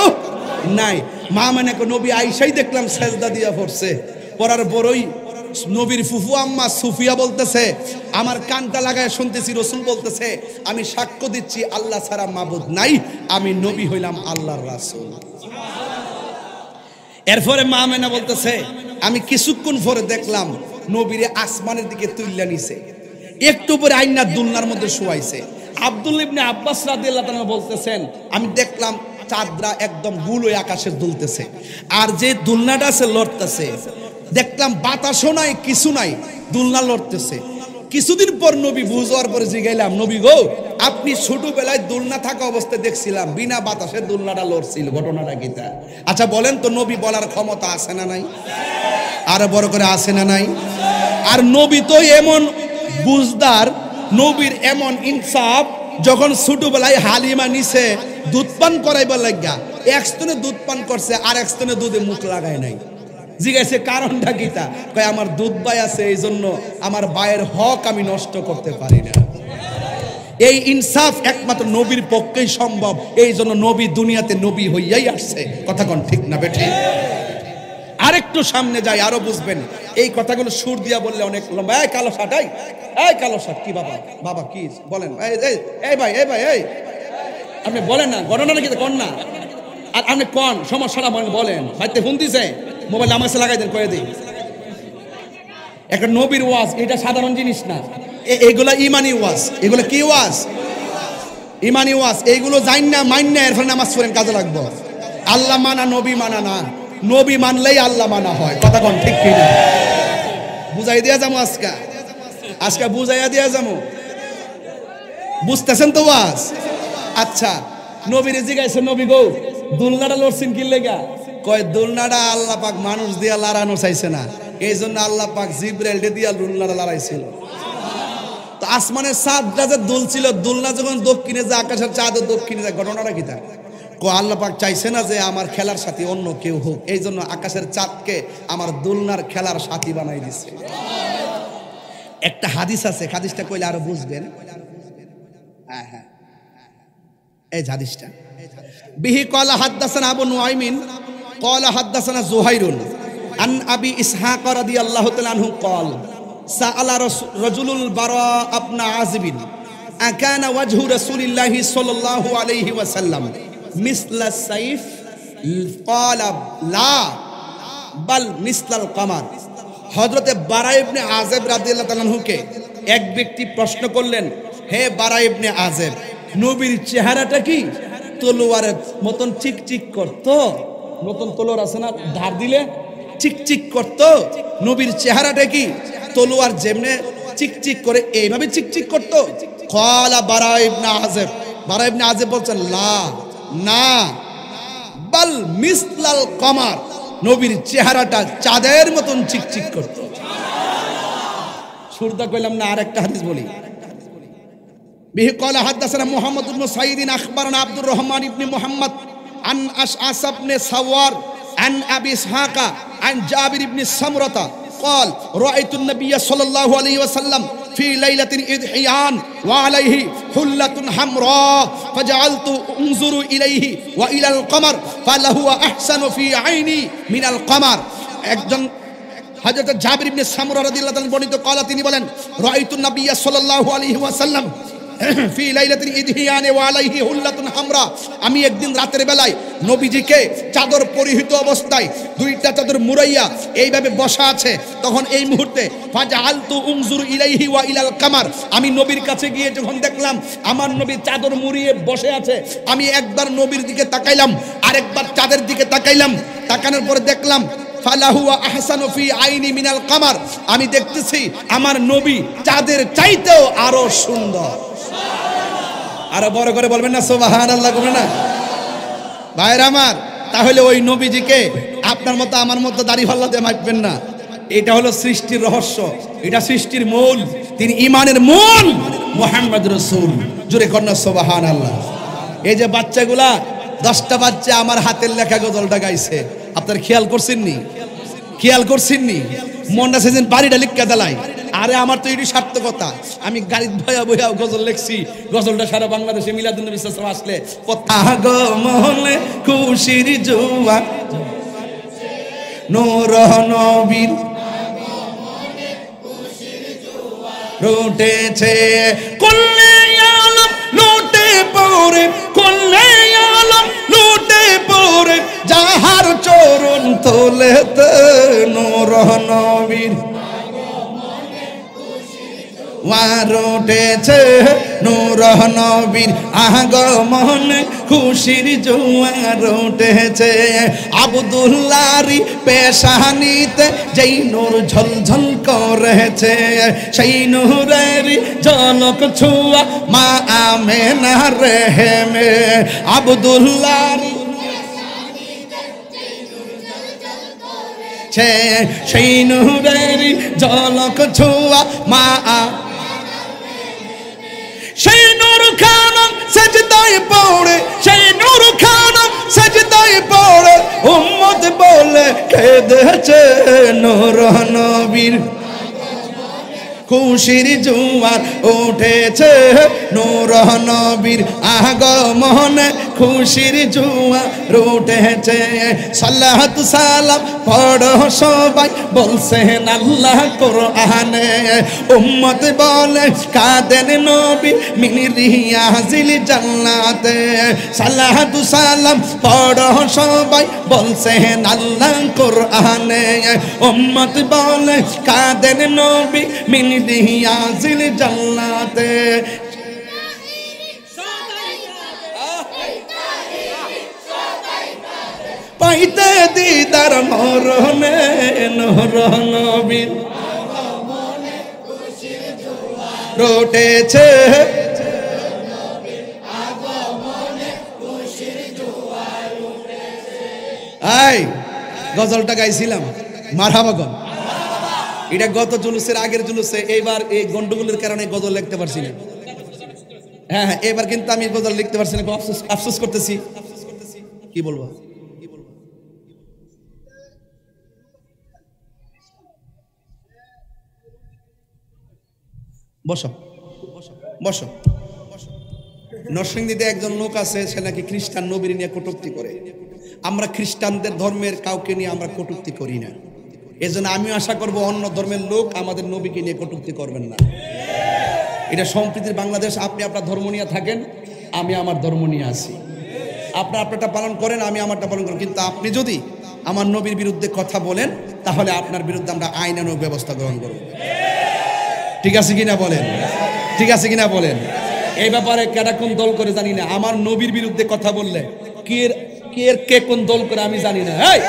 Speaker 1: নাই। মা মানে নবী আইসাই দেখলাম সেজদা দিয়া পড়ছে, পড়ার বড়ই নবীর ফুফু আম্মা সুফিয়া বলতেছে, আমার কানটা লাগায় শুনতেছি রাসূল বলতেছে, আমি সাক্ষ্য দিচ্ছি আল্লাহ ছাড়া মাবুদ নাই, আমি নবী হইলাম আল্লাহর রাসূল। এরপরে মা মেনা বলতেছে, আমি কিছুক্ষণ পরে দেখলাম নবীরে আসমানের দিকে তুইলা নিছে, একটু পরে আইনা দুলনার মধ্যে শুয়াইছে। আব্দুল্লাহ ইবনে আব্বাস রাদিয়াল্লাহু তাআলা বলতেছেন, আমি দেখলাম চাঁদরা একদম গুল হয়ে আকাশে দুলতেছে, আর যে দুলনাটা আছে লড়তেছে। দেখলাম বাতাসও নাই, কিছু নাই, দুলনা লড়তেছে। কিছুদিন পর নবী বুঝার পরে জিগাইলাম, নবী গো, আপনি ছোটবেলায় দুলনা থাকা অবস্থায় দেখছিলাম বিনা বাতাসে দুলনাটা লড়ছিল, ঘটনাটা কি তা? আচ্ছা বলেন তো, নবী বলার ক্ষমতা আছে না নাই? আরো বড় করে আছে না নাই? আর নবী তো এমন বুঝদার, নবীর এমন ইনসাফ, যখন ছোটবেলায় হালিমা নিছে দুধ পান করাইবার লাগা, এক স্তনে দুধ পান করছে, আর এক স্তনে দুধে মুখ লাগায় নাই। জিজ্ঞাসা কারণটা কি? তা কয়, আমার দুধ ভাই আছে, এই জন্য আমার ভাইয়ের হক আমি নষ্ট করতে পারি না। এই ইনসাফ একমাত্র নবীর পক্ষেই সম্ভব। এই জন্য নবী দুনিয়াতে নবী হইয়াই আসছে। কথা কোন ঠিক না বেঠিক? আরেকটু সামনে যাই, আরো বুঝবেন। এই কথাগুলো সুর দিয়া বললে অনেক লম্বা। এই কালো শার্ট, এই কালো শার্ট কি বাবা? বাবা কি বলেন? এই ভাই, এই ভাই, এই আপনি বলেন না, ঘটনাটা কি কোন না? আর আপনি কোন সমস্যাটা বলেন? ভাইতে ফোন দিছে, মোবাইল আমার কাছে লাগাই দেন, কয়ে দিই। একটা নবীর ওয়াজ, এটা সাধারণ জিনিস না। এগুলা ইমানি ওয়াজ। এগুলো কি ওয়াজ? ইমানি ওয়াজ। এইগুলো জান না, মাইন না, এর ফলে নামাজ পড়েন, কাজে লাগবো। আল্লাহ মানা, নবী মানা না। নবী মানলেই আল্লাহ মানা হয়। কথা কোন ঠিক কিনা? বুঝাই দিয়া যাবো আজকে বুঝাইয়া দিয়া যাবো। বুঝতেছেন তো ওয়াজ? আচ্ছা, নবীরে জিগাইছে, নবী গো, দুলনাটা লড়ছেন কি লেগা? কয়, দুলনাটা আল্লাহ পাক মানুষ দিয়া লড়ানো চাইছে না, এই জন্য আল্লাহ পাক জিবরাইল দিয়া দুলনাটা লড়াইছিল। তো আসমানের চাঁদটা যে দুলছিল, দুলনা যখন দক্ষিণে যায়, আকাশের চাঁদ দক্ষিণে যায়, ঘটনাটা কি? তা আল্লাহ পাক চাইছে না যে আমার খেলার সাথী অন্য কেউ হোক, এই জন্য আকাশের চাঁদকে আমার দুলনার খেলার সাথী বানাই দিছে। একটা হাদিস আছে, হাদিসটা কইলে আরো বুঝবেন। হ্যাঁ হ্যাঁ, এই হাদিসটা বিহি ক্বালা হাদাসানা আবু নুআইমিন ক্বালা হাদাসানা যুহাইরুন আন আবি ইসহাক রাদিয়াল্লাহু তাআলা আনহু ক্বাল সাআলা রাজুলুল বারা ইবনে আযিব আকানা ওয়াজহু রাসূলিল্লাহি সাল্লাল্লাহু আলাইহি ওয়াসাল্লাম মিসলা সাইফ ক্বালা লা বাল মিসলাল কামার। হযরতে বারা ইবনে আযিব রাদিয়াল্লাহু তাআলা আনহুকে এক ব্যক্তি প্রশ্ন করলেন, হে বারা ইবনে আযিব, নবীর চেহারাটা কি তলোয়ারের মতন চিকচিক করতো? নতুন তলোয়ার আছে না, ধার দিলে চিকচিক করতো, নবীর চেহারাটা কি তলোয়ার যেমনে চিকচিক করে এইভাবে চিকচিক করতো? ক্বালা বারা ইবনে আযিব, বারা ইবনে আযিব বলছেন, লা, না, বাল মিসলাল কামার, নবীর চেহারাটা চাঁদের মতন চিকচিক করতো। শুরুটা কইলাম না, আরেকটা হাদিস বলি। به قال حدثنا محمد بن سعيد أخبرنا عبد الرحمن بن محمد عن أشعث بن سوار عن أبي إسحاق عن جابر بن سمرة قال رأيت النبي صلى الله عليه وسلم في ليلة إضحيان وعليه حلة حمراء فجعلت أنظر إليه وإلى القمر فلهو أحسن في عيني من القمر। একজন হযরত জাবির ইবনে সামরা রাদিয়াল্লাহু তাআলা বর্ণিত, قال তিনি বলেন, রাআইতু নবিয়্য সাল্লাল্লাহু আলাইহি ওয়াসাল্লাম ফি লাইলাতিল ইদহিয়ান ওয়া আলাইহি হুল্লাতুন হামরা, আমি একদিন রাতের বেলায় নবীজিকে চাদর পরিহিত অবস্থায় দুইটা চাদর মুড়াইয়া এইভাবে বসা আছে। তখন এই মুহূর্তে ফাজআলতু উনজুরু ইলাইহি ওয়া ইলাল কামার, আমি নবীর কাছে গিয়ে যখন দেখলাম আমার নবী চাদর মুড়িয়ে বসে আছে, আমি একবার নবীর দিকে তাকাইলাম, আরেকবার চাঁদের দিকে তাকাইলাম। তাকানোর পরে দেখলাম ফালাহু আহসানু ফি আইনি মিনাল কামার, আমি দেখতেছি আমার নবী চাঁদের চাইতেও আরো সুন্দর। আরো বড় করে বলবেন না সুবহানাল্লাহ, বলবেন না ভাইরা আমার? তাহলে ওই নবীজিকে আপনার মতো আমার মতো দাড়ি ফাল্লা দিয়ে মাপবেন না। এটা হলো সৃষ্টির রহস্য, এটা সৃষ্টির মূল, তিনি ইমানের মূল মুহাম্মদ রাসূল। জোরে কন্যা সুবহানাল্লাহ। এই যে বাচ্চাগুলা 10টা বাচ্চা আমার হাতের লেখা গজলটা গাইছে, আপনারা খেয়াল করছেননি? খেয়াল করছেননি? মনটা সেদিন বাড়িটা লিখা দেলাই। আরে আমার তো এটি সার্থকতা, আমি গাড়ির ভয়া ভয়া গজল লিখছি, গজলটা সারা বাংলাদেশে মিলাদুন নবী সাল্লাল্লাহু আলাইহি ওয়াসাল্লাম আসলে আগমনে খুশির জোয়ার নূর নবীর রুটেছে, কুল্লে আলম লুটে পড়ে, কুল্লে আলম লুটে পড়ে, যাহার চরণ তোলেতে নূর নবীর ওয়ারুটেছে, নূর নবীর আগমনে খুশির জোয়ার উঠেছে। আব্দুল্লাহরি পেশানিতে যেই নূর ঝলঝল করেছে, সেই নূরের ঝলক ছোঁয়া মা আমেনার রেহেমে। আব্দুল্লাহরি সেই নূরের ঝলক ছোঁয়া মা, সেই নূর খানা সেজদায় পড়ে, সেই নূর খানা সেজদায় পড়ে, উম্মত বলে কেঁদেছে নূর নবীর খুশির জোয়ার উঠেছে, নূর নবীর আগমনে খুশির জোয়ার উঠেছে। সালাতু সালাম পড়ো সবাই বলছেন আল্লাহ কোরআনে, উম্মত বলে কাঁদেন নবী মিন রিয়াজিল জান্নাতে। সালাতু সালাম পড়ো সবাই বলছেন আল্লাহ কোরআনে, উম্মত বলে কাঁদেন নবী মিন রিয়াজিল জান্নাতে। পাইতে দিদার মরণে নূর নবীর রুটেছে, আই গজলটা গাইছিলাম মারহাবা গো। এটা গত জুলুসের আগের জুলুসে, এইবার এই গন্ডগোলের কারণে গজল লিখতে পারছি না। হ্যাঁ হ্যাঁ, এবার কিন্তু আমি গজল লিখতে পারছি না, আফসোস করতেছি। কি বলবো? বসো বসো। নরসিংদীতে একজন লোক আছে, সে নাকি খ্রিস্টান নবীর নিয়ে কটূক্তি করে। আমরা খ্রিস্টানদের ধর্মের কাউকে নিয়ে আমরা কটূক্তি করি না। এজন্য আমি আশা করব অন্য ধর্মের লোক আমাদের নবীকে নিয়ে কটূক্তি করবেন না। এটা সম্প্রীতির বাংলাদেশ। আপনি আপনার ধর্ম নিয়ে থাকেন, আমি আমার ধর্ম নিয়ে আসি। আপনি আপনারটা পালন করেন, আমি আমারটা পালন করি। কিন্তু আপনি যদি আমার নবীর বিরুদ্ধে কথা বলেন, তাহলে আপনার বিরুদ্ধে আমরা আইনানুগ ব্যবস্থা গ্রহণ করব। ঠিক আছে কিনা বলেন? ঠিক আছে কিনা বলেন? এই ব্যাপারে কেডা কোন দল করে জানি না। আমার নবীর বিরুদ্ধে কথা বললে কে কোন দল করে আমি জানি না। এই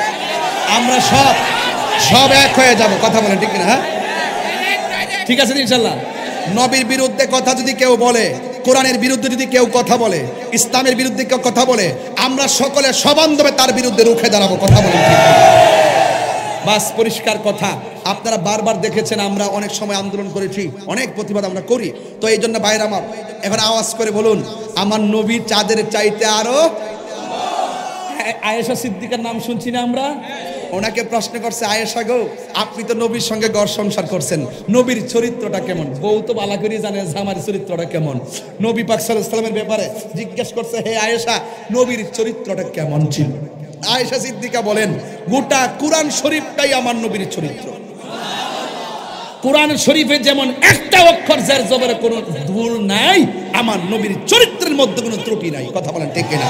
Speaker 1: আমরা সব এক হয়ে যাব। কথা বলেন ঠিক না? হ্যাঁ, ঠিক আছে ইনশাল্লাহ। নবীর বিরুদ্ধে কথা যদি কেউ বলে, কোরআনের বিরুদ্ধে যদি কেউ কথা বলে, ইসলামের বিরুদ্ধে কেউ কথা বলে, আমরা সকলে সবান্ধবে তার বিরুদ্ধে রুখে দাঁড়াবো। কথা বলেন ঠিক না? বাস, পরিষ্কার কথা। আপনারা বারবার দেখেছেন আমরা অনেক সময় আন্দোলন করেছি, অনেক প্রতিবাদ আমরা করি। তো এই জন্য ভাইরা আমার, এখন আওয়াজ করে বলুন, আমার নবী চাঁদের চাইতে আরো। আয়েশা সিদ্দিকার নাম শুনছি না আমরা? ওনাকে প্রশ্ন করছে, আয়েশা গো, আপনি তো নবীর সঙ্গে ঘর সংসার করছেন, নবীর চরিত্রটা কেমন? বউ তো বালা করে জানে আমার চরিত্রটা কেমন। নবী পাক সাল্লাল্লাহু আলাইহি ওয়াসাল্লামের ব্যাপারে জিজ্ঞেস করছে, হে আয়েশা, নবীর চরিত্রটা কেমন ছিল? আয়েশা সিদ্দিকা বলেন, গোটা কোরআন শরীফটাই আমার নবীর চরিত্র। কোরআন শরীফে যেমন একটা অক্ষর জের জবরে কোনো ভুল নাই, আমার নবীর চরিত্রের মধ্যে কোনো ত্রুটি নাই। কথা বলেন ঠিক কিনা?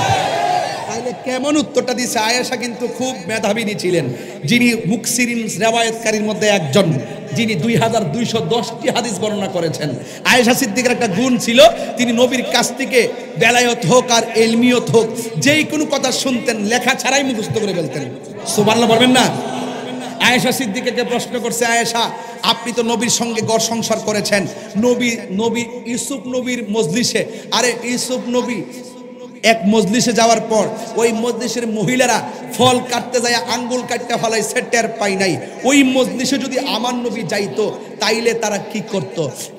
Speaker 1: তাহলে কেমন উত্তরটা দিছে? আয়েশা কিন্তু খুব মেধাবিনী ছিলেন, যিনি মুকসিরিন রিওয়ায়াতকারীর মধ্যে একজন, যিনি 2210টি হাদিস বর্ণনা করেছেন। আয়েশা সিদ্দিকার একটা গুণ ছিল, তিনি নবীর কাছ থেকে বেলায়ত হোক আর ইলমিয়ত হোক, যেই কোনো কথা শুনতেন লেখা ছাড়াই মুখস্থ করে ফেলতেন। সুবহানাল্লাহ বলবেন না? আয়েশা সিদ্দিকাকে প্রশ্ন করছে, আয়েশা, আপনি তো নবীর সঙ্গে ঘর সংসার করেছেন, নবী ইউসুফ নবীর মজলিসে, আরে ইউসুফ নবী এক মজলিসে যাওয়ার পর ওই মজলিসের মহিলারা ফল কাটতে যায় আঙ্গুল কাটতে ফলাইছে, টের পাই নাই। ওই মজলিসে যদি আমার নবী যাইতো তাইলে তারা কি করত?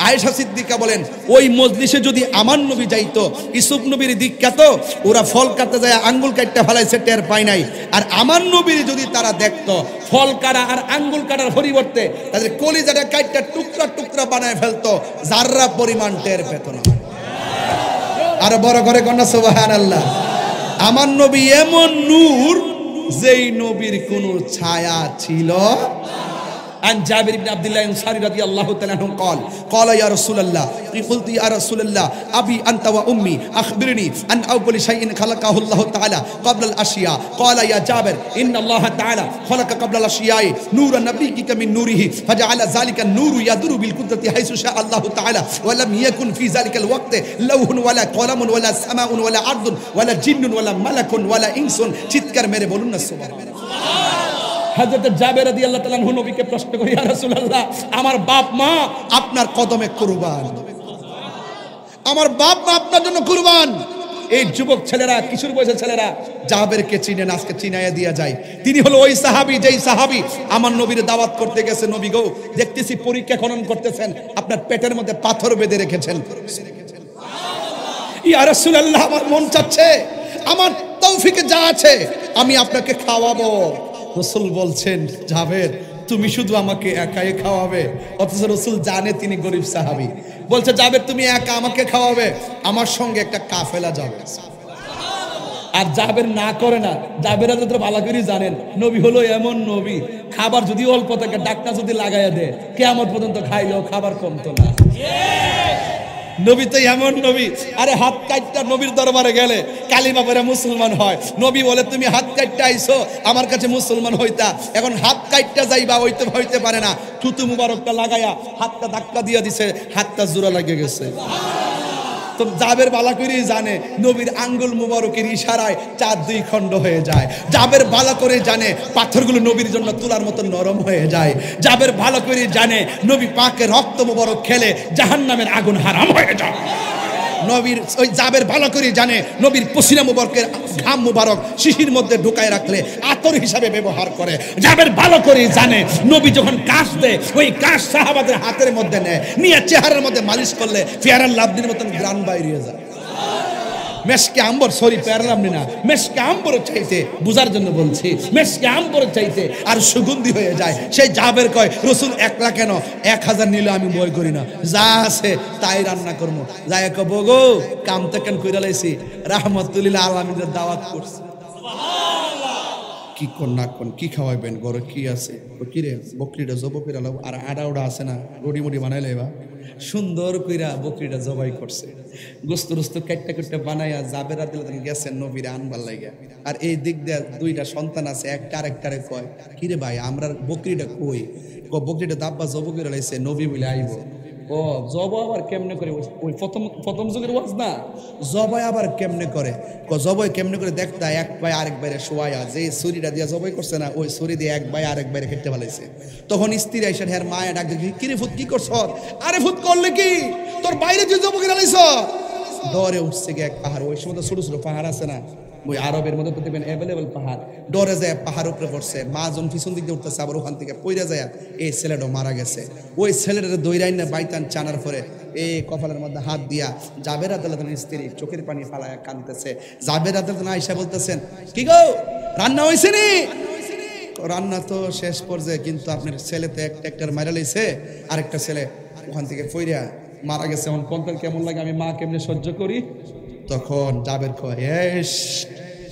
Speaker 1: আয়েশা সিদ্দিকা বলেন, ওই মজলিসে যদি আমার নবী যাইতো, ইউসুফ নবীর দীক্ষা তো, ওরা ফল কাটতে যায় আঙ্গুল কাটতে ফলাইছে, টের পাই নাই। আর আমার নবীর যদি তারা দেখতো ফল কাটা আর আঙ্গুল কাটার পরিবর্তে তাদের কলিজাটা কাটটা টুকরা টুকরা বানায় ফেলতো, যাররা পরিমাণ টের পেত না। আর বড় করে কন্যা সুবহানাল্লাহ। আমার নবী এমন নূর, যেই নবীর কোনো ছায়া ছিল। عن جابر بن عبد الله الأنصاري رضي الله تعالى عنه قال يا رسول الله قلت يا رسول الله أبي أنت وأمي أخبرني عن أول شيء خلقه الله تعالى قبل الأشياء قال يا جابر إن الله تعالى خلق قبل الأشياء نور نبيك من نوره فجعل ذلك النور يدور بالقدرة حيث شاء الله تعالى ولم يكن في ذلك الوقت لوح ولا قلم ولا سماء ولا أرض ولا جن ولا ملك ولا إنس চিৎকার মেরে বলুন না সুবহানাল্লাহ। হযরত জাবের রাদিয়াল্লাহু তাআলা আনহু নবীকে প্রশ্ন করি, ইয়া রাসূলুল্লাহ, আমার বাপ মা আপনার কদমে কুরবান, আমার বাপ মা আপনার জন্য কুরবান। এই যুবক ছেলেরা, কিশোর বয়সের ছেলেরা জাবেরকে চিনেন, আজকে চিনাইয়া দিয়া যায়। তিনি হলো ওই সাহাবী, যেই সাহাবী আমার নবীর দাওয়াত করতে গেছে। নবী গো, দেখতেছি পরীক্ষা খনন করতেছেন, আপনার পেটের মধ্যে পাথর বেঁধে রেখেছেন। ইয়া রাসূলুল্লাহ, আমার মন চাচ্ছে, আমার তৌফিকে যা আছে আমি আপনাকে খাওয়াবো। রাসূল বলছেন, জাবের, তুমি শুধু আমাকে একাই খাওয়াবে? অথচ রাসূল জানে তিনি গরিব সাহাবী। বলছে, জাবের, তুমি একা আমাকে খাওয়াবে? আমার সঙ্গে একটা কাফেলা যাবে। আর জাবের না করে না। জাবের তো ভালো করে জানেন নবী হলো এমন নবী, খাবার যদি অল্প থাকে, ডাক্তার যদি লাগাইয়া দেয়, কিয়ামত পর্যন্ত খাইলেও খাবার কমতো না। নবী তো এমন নবী, আরে হাত কাটটা নবীর দরবারে গেলে কালিমা পড়ে মুসলমান হয়। নবী বলে, তুমি হাত কাটটা আইছো আমার কাছে মুসলমান হইতা, এখন হাত কাটটা যাইবা, হইতে পারে না। থুতু মুবারকটা লাগায়া হাতটা ধাক্কা দিয়া দিছে, হাতটা জোড়া লাগে গেছে। তো জাবের বালা করেই জানে নবীর আঙ্গুল মুবারকের ইশারায় চাঁদ দুই খণ্ড হয়ে যায়। জাবের ভালো করে জানে পাথরগুলো নবীর জন্য তুলার মতো নরম হয়ে যায়। জাবের ভালো করে জানে নবী পাকের রক্ত মুবারক খেলে জাহান্নামের আগুন হারাম হয়ে যায়। নবীর ওই জাবের ভালো করে জানে নবীর পসিনা মুবারকের ঘাম মুবারক শিশির মধ্যে ঢুকায় রাখলে আতর হিসাবে ব্যবহার করে। জাবের ভালো করে জানে নবী যখন কাশ দেয়, ওই কাশ সাহাবাদের হাতের মধ্যে নেয়, নিয়ে চেহারার মধ্যে মালিশ করলে ফেয়ার লাভদিনের মতন গ্রান বাইরে যায়। মেশকে আম্বর, সরি পারলাম না, মেশকে আম্বর চাইতে, বুঝার জন্য বলছি, মেশকে আম্বর চাইতে আর সুগন্ধি হয়ে যায়। সেই জাবের কয় রসুল একলা কেন, 1000 নিলে আমি ভয় করি না, যা আছে তাই রান্না করবো। যাই কব গো কাম তেকেন কইরা লাইছি, রাহমাতুল্লিল আলামিনের দাওয়াত করছে। কি কোন না কোন কি খাওয়াইবেন, ঘরে কি আছে, কি রে বকরিটা জব করে লাও, আর আড়া ওড়া আছে না, রুটি মুটি বানাইলে বা সুন্দর কইরা বকরিটা জবাই করছে, গোস্ত রোস্ত কাটতে কাটতে বানাইয়া জাবেরা দিলে গেছেন নবীরে আনবার লাগে। আর এই দিক দিয়ে 2টা সন্তান আছে, একটা আরেকটারে কয় কি রে ভাই আমরা বকরিটা কই, বকরিটা দাব্বা জব করে লাইছে, নবী বলে আইব। ও জব আবার কেমনে করে, ওই প্রথম যুগের ওয়াজ না, জবাই আবার কেমনে করে, জবাই কেমনে করে দেখতা, এক ভাই আরেক বাইরে শোয়া, যে ছুরিটা দিয়া জবাই করছে না, ওই ছুরি দিয়ে এক ভাই আরেক বাইরে খেতে ফেলাইছে। তখন স্ত্রী আইসা হের মায়া ডাক দেখি, কিরে ফুত কি করছ, আরে ফুত করলে কি, তোর বাইরে তুই জব করে লাইছ। ডরে উঠছে গিয়ে এক পাহাড়, ওই সময় তো ছোট ছোট পাহাড় আছে না, ওই আরবের মধ্যে দেখবেন অ্যাভেলেবল পাহাড়, ডরে যায় পাহাড় উপরে পড়ছে, মা জন পিছন দিকে উঠতেছে, আবার ওখান থেকে পইরা যায় এই ছেলেটা মারা গেছে। ওই ছেলেটা দৈরাইন না বাইতান চানার পরে এই কপালের মধ্যে হাত দিয়া জাবের আদালতের স্ত্রী চোখের পানি ফালায়া কাঁদতেছে। জাবের আদালত আয়সা বলতেছেন, কি গো রান্না হয়েছে নি? রান্না তো শেষ পর্যায়ে, কিন্তু আপনার ছেলে তো একটা মারা লাইছে, আরেকটা ছেলে ওখান থেকে পইরা মারা গেছে, এখন কোনটার কেমন লাগে, আমি মা কেমনে সহ্য করি। তখন জাবের কয়, এস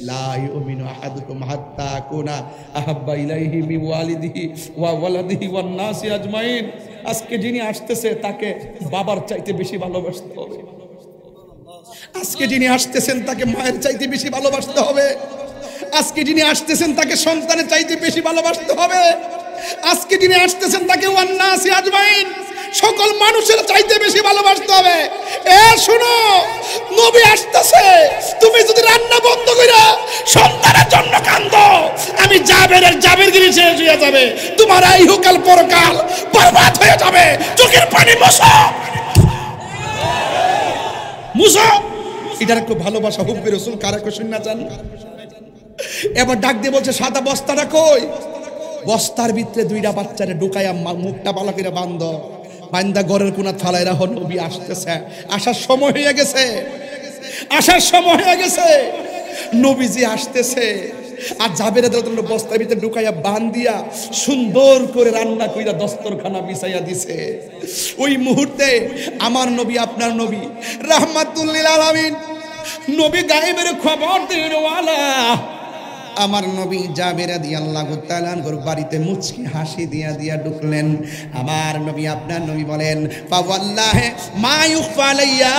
Speaker 1: লা ইউমিনু আহাদুকুম হাত্তা কুনা আহাব্বা ইলাইহি মিন ওয়ালিদিহি ওয়া ওয়ালাদিহি ওয়ান নাসি আজমাইন। আজকে যিনি আসতেছে তাকে বাবার চাইতে বেশি ভালোবাসতে হবে, আজকে যিনি আসতেছেন তাকে মায়ের চাইতে বেশি ভালোবাসতে হবে, আজকে যিনি আসতেছেন তাকে সন্তানের চাইতে বেশি ভালোবাসতে হবে, আজকে যিনি আসতেছেন তাকে ওয়ান নাসি আজমাইন সকল মানুষের চাইতে বেশি ভালোবাসতে হবে। এ শুনো, নবী আসতেছে, তুমি যদি রান্না বন্ধ কইরা সন্তানের জন্য কান্দো, আমি জাবেরগিরি শেষ হয়ে যাবে, তোমার এই হুকাল পরকাল বরবাদ হয়ে যাবে। চোখের পানি মুছো, মুছো। এটার একটু ভালোবাসা হুব্বে রাসূল কারা কো শুননা চান। এবার ডাক দিয়ে বলছে, সাদা বস্তাটা কই? বস্তার ভিতরে 2টা বাচ্চারে ঢুকাইয়া মুখটা ভালো করে বান্ধ, বান্দা ঘরের কোনা থালায় রাখো, নবী আসতেছে, আসার সময় হয়ে গেছে, আসার সময় হয়ে গেছে, নবীজি আসতেছে। আর জাবের আদালত বস্তার ভিতরে ঢুকাইয়া বান্ধিয়া সুন্দর করে রান্না কইরা দস্তরখানা বিছাইয়া দিছে। ওই মুহূর্তে আমার নবী, আপনার নবী রাহমাতুল্লিল আলামিন, নবী গায়েবের খবর দিনওয়ালা আমার নবী জাবের রাদিয়াল্লাহু তাআলা আনহুর বাড়িতে মুচকি হাসি দিয়া ঢুকলেন। আমার নবী, আপনার নবী বলেন, ফা ওয়াল্লাহি মা ইউখফা আলাইয়া,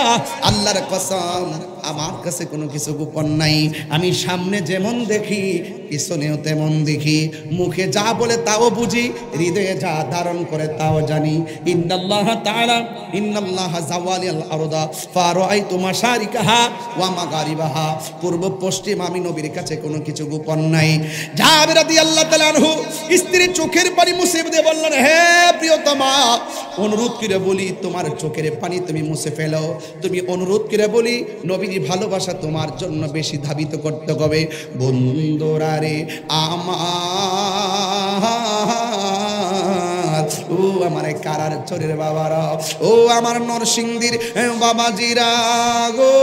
Speaker 1: আল্লাহর কসম আমার কাছে কোনো কিছু গোপন নাই, আমি সামনে যেমন দেখি পিছনেও তেমন দেখি, মুখে যা বলে তাও বুঝি, হৃদয়ে যা ধারণ করে তাও জানি। ইন্নাল্লাহ তাআলা ইন্নাল্লাহা জাওয়ালিল আরদা ফারাআইতু মাশারিকাহা ওয়া মাগারিবাহা, পূর্ব পশ্চিম আমি নবীর কাছে কোনো কিছু গোপন নাই। জাবের রাদিয়াল্লাহু তাআলা আনহু স্ত্রীর চোখের পানি মুছে দিয়ে বললেন, হে প্রিয়তমা, অনুরোধ করে বলি তোমার চোখের পানি তুমি মুছে ফেলো, তুমি অনুরোধ করে বলি নবী ভালোবাসা তোমার জন্য বেশি ধাবিত করতে হবে। বন্ধুরা রে আমার, ও আমার কারার চরের বাবারা, ও আমার নরসিংদীর বাবাজিরা গো,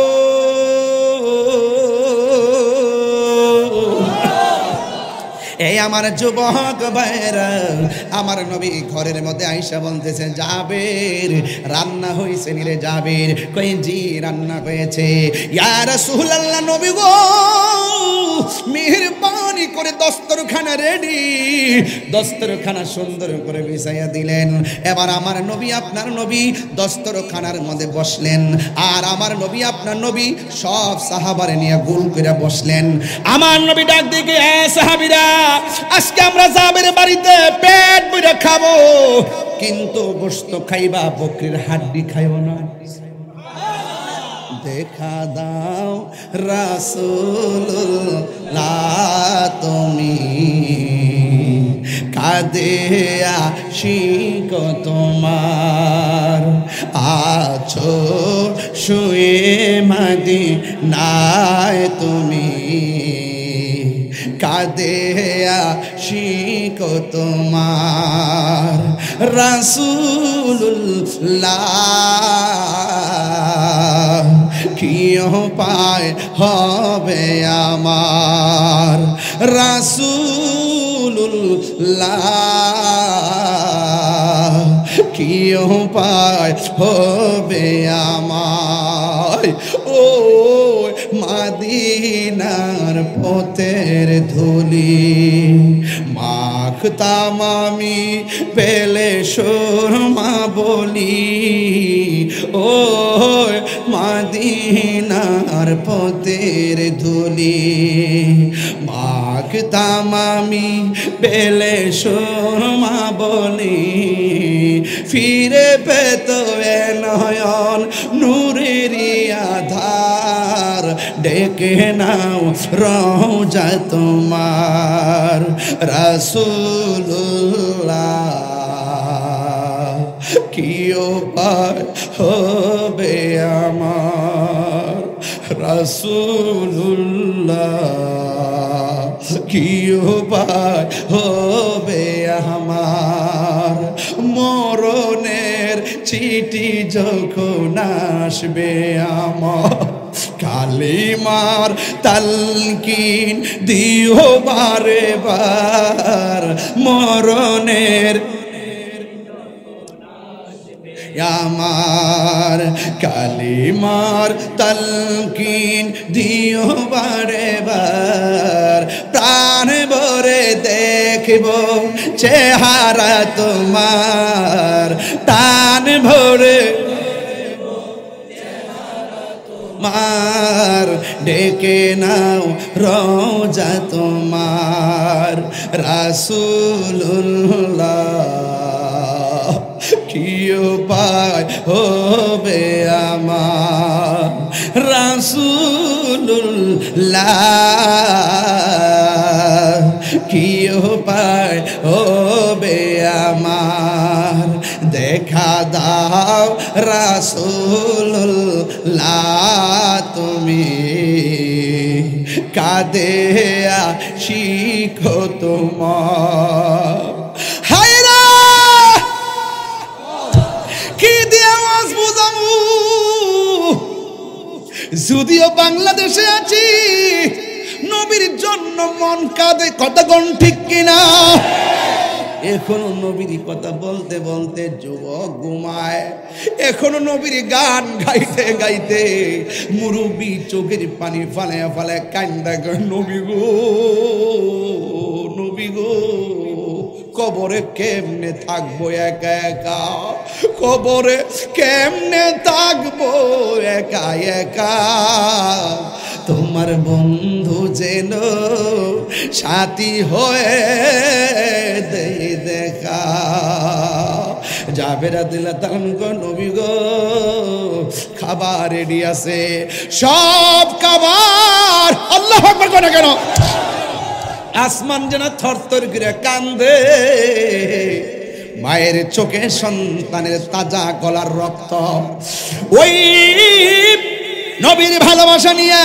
Speaker 1: এই আমার যুবক ভাইরা, আমার নবী ঘরের মধ্যে আইসা বলতেছে, জাবের রান্না হয়েছে নিরে? জাবের কই, জি রান্না হয়েছে। ইয়া রাসূলুল্লাহ, নবী গো মেহেরবানি করে দস্তরখানা রেডি, দস্তরখানা সুন্দর করে বিছাইয়া দিলেন। এবার আমার নবী, আপনার নবী দস্তরখানার মধ্যে বসলেন, আর আমার নবী, আপনার নবী সব সাহাবারে নিয়ে গোল করে বসলেন। আমার নবী ডাক দিকে, এ সাহাবীরা, আজকে আমরা জাবের বাড়িতে পেট ভরে খাবো, কিন্তু গোশত খাইবা, বকরির হাড্ডি খাইও না। দেখা দাও রাসূলুল্লাহ, তুমি কাঁদে আশিক তোমার, আছো শুয়ে মদিনায় তুমি, কাঁদে আশিক তোমার রাসূলুল্লাহ, কি উপায় হবে আমার রাসূলুল্লাহ কি উপায় হবে আমার ও মদিনার পথের ধুলি মাখতাম আমি পেলে সুরমা বলি ও মদিনার পথের ধুলি মাখতাম আমি পেলে সুরমা বলি ফিরে পেত এ নয়ন নূরের আধার ডেকে নাও রওজা তোমার রাসূলুল্লাহ কি উপায় হবে আমার রাসূলুল্লাহ কি উপায় হবে আমার মরণের চিঠি যখন আসবে আমার কালিমার তালকিন দিও বারে বার মরণের আমার কালিমার তালকিন দিও বারে বার প্রাণ ভরে দেখব চেহারা তোমার প্রাণ ভরে মার ডেকে নাও রওজা তোমার রাসূলুল্লাহ কি উপায় হবে আমার রাসূলুল্লাহ কি উপায় হবে আমার দেখা দাও রাসূলুল্লাহ তুমি কাঁদে শিখো তোমার হায়রা কি দিয়ে আওয়াজ বুঝামু যদিও বাংলাদেশে আছি নবীর জন্য মন কাঁদে কতক্ষণ ঠিক কিনা এখনো নবীর কথা বলতে বলতে যুবক ঘুমায় এখনো নবীর গান গাইতে গাইতে মুরব্বি চোখের পানি ফালে ফালে কান্দা নবী গো নবী গো কবরে কেমনে থাকবো একা একা কবরে কেমনে থাকবো একা একা তোমার বন্ধু যেন সাথী হয়ে দেখা জাবেরা দিলা তখন গো নবী গো খাবার রেডি আছে সব খাবার আল্লাহু আকবার করে কেন আসমান যেন থরথর করে কান্দে মায়ের চোখে সন্তানের তাজা গলার রক্ত ওই নবীর ভালোবাসা নিয়ে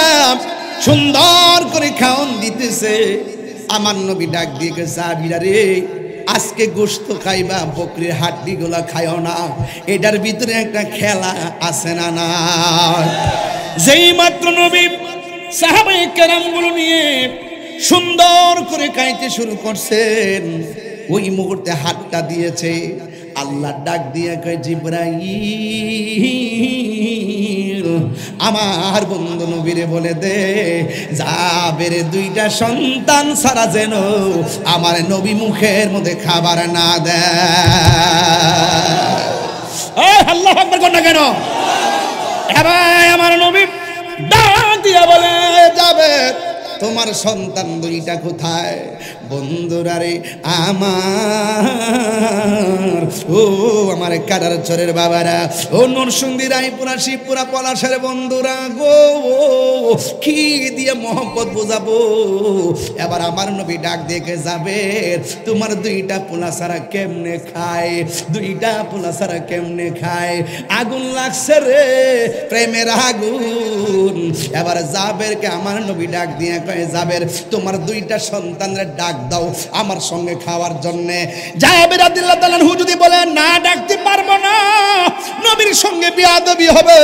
Speaker 1: সুন্দর করে খাওন দিতেছে আমার নবী ডাক দিয়ে গেছে আবিরা রে আজকে গোশত খাইবা বকরির হাড্ডি গুলা খাইও না এটার ভিতরে একটা খেলা আছে না না যেই মাত্র নবী সাহাবায়ে কেরামগুলো নিয়ে সুন্দর করে খাইতে শুরু করছেন ওই মুহূর্তে হাতটা দিয়েছে আল্লাহ ডাক দিয়ে কয় জিবরাইল আমার বন্ধু নবীরে বলে দে যাবের দুইটা সন্তান ছাড়া যেন আমার নবী মুখের মধ্যে খাবার না দেয় আল্লাহু আকবার কোন না কেন ভাই আমার নবী ডাক দিয়া বলে যাবে তোমার সন্তান দুইটা কোথায় বন্ধুরা রে আমার ও আমার কাটার চরের বাবারা ও নরসিংদী রায়পুরা শিবপুরা পলাশের বন্ধুরা গো কি দিয়ে মোহব্বত বোঝাবো? এবার আমার নবী ডাক দেখে যাবে, তোমার দুইটা পোলা সারা কেমনে খায়, দুইটা পোলা সারা কেমনে খায়? আগুন লাগছে রে, প্রেমের আগুন। এবার জাবেরকে আমার নবী ডাক দিয়ে কয়ে, জাবের তোমার দুইটা সন্তানের ডাক দাও আমার সঙ্গে খাওয়ার জন্য। জাবের রাদিয়াল্লাহু তাআলা আনহু যদি বলে না ডাকতে পারবো না, নবীর সঙ্গে বিয়াদবি হবে,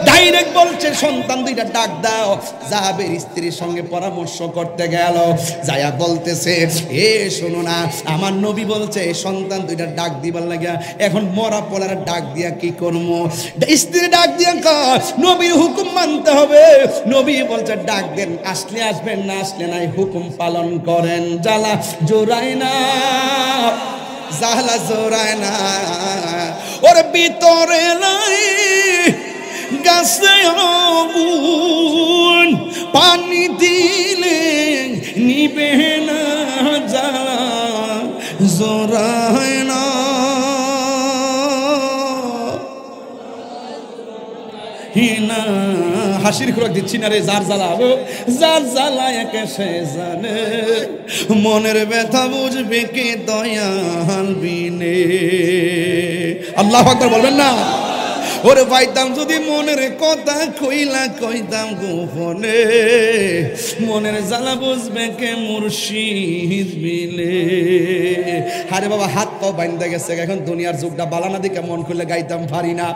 Speaker 1: ডাইরেক্ট বলছে সন্তান দুইটা ডাক দাও। জাবের স্ত্রীর সঙ্গে পরামর্শ করতে গেল, যায়া বলতেছে এ শোনো না, আমার নবী বলছে সন্তান দুইটা ডাক দিবার লাগিয়া, এখন মরা পোলার ডাক দিয়া কি করবো? স্ত্রী ডাক দিয়া কয় নবীর হুকুম মানতে হবে। নবী বলছে ডাক দেন, আসলে আসবেন, না আসলে নাই, হুকুম পালন করেন। জ্বালা জোড়ায় না, জ্বালা জোড়ায় না, ওর ভিতরে নাই গাছে আগুন, পানি দিলে নিবে না, জ্বালা জোড়ায় না। হিনা হাসির খোরাক দিচ্ছি না রে, যার জ্বালা যার জ্বালা একে সে জানে, মনের ব্যথা বুঝবে কে দয়াল বিনে। আল্লাহু আকবার বলবেন না? ওরে পাইতাম যদি মনের কথা কইলা কইতাম গোপনে, মনের জ্বালা বুঝবে কে মুর্শিদ বিলে। আরে বাবা হাত পাও বাইন্দা গেছে, এখন দুনিয়ার যুগটা বালানা দিকে মন খুলে গাইতাম পারি না।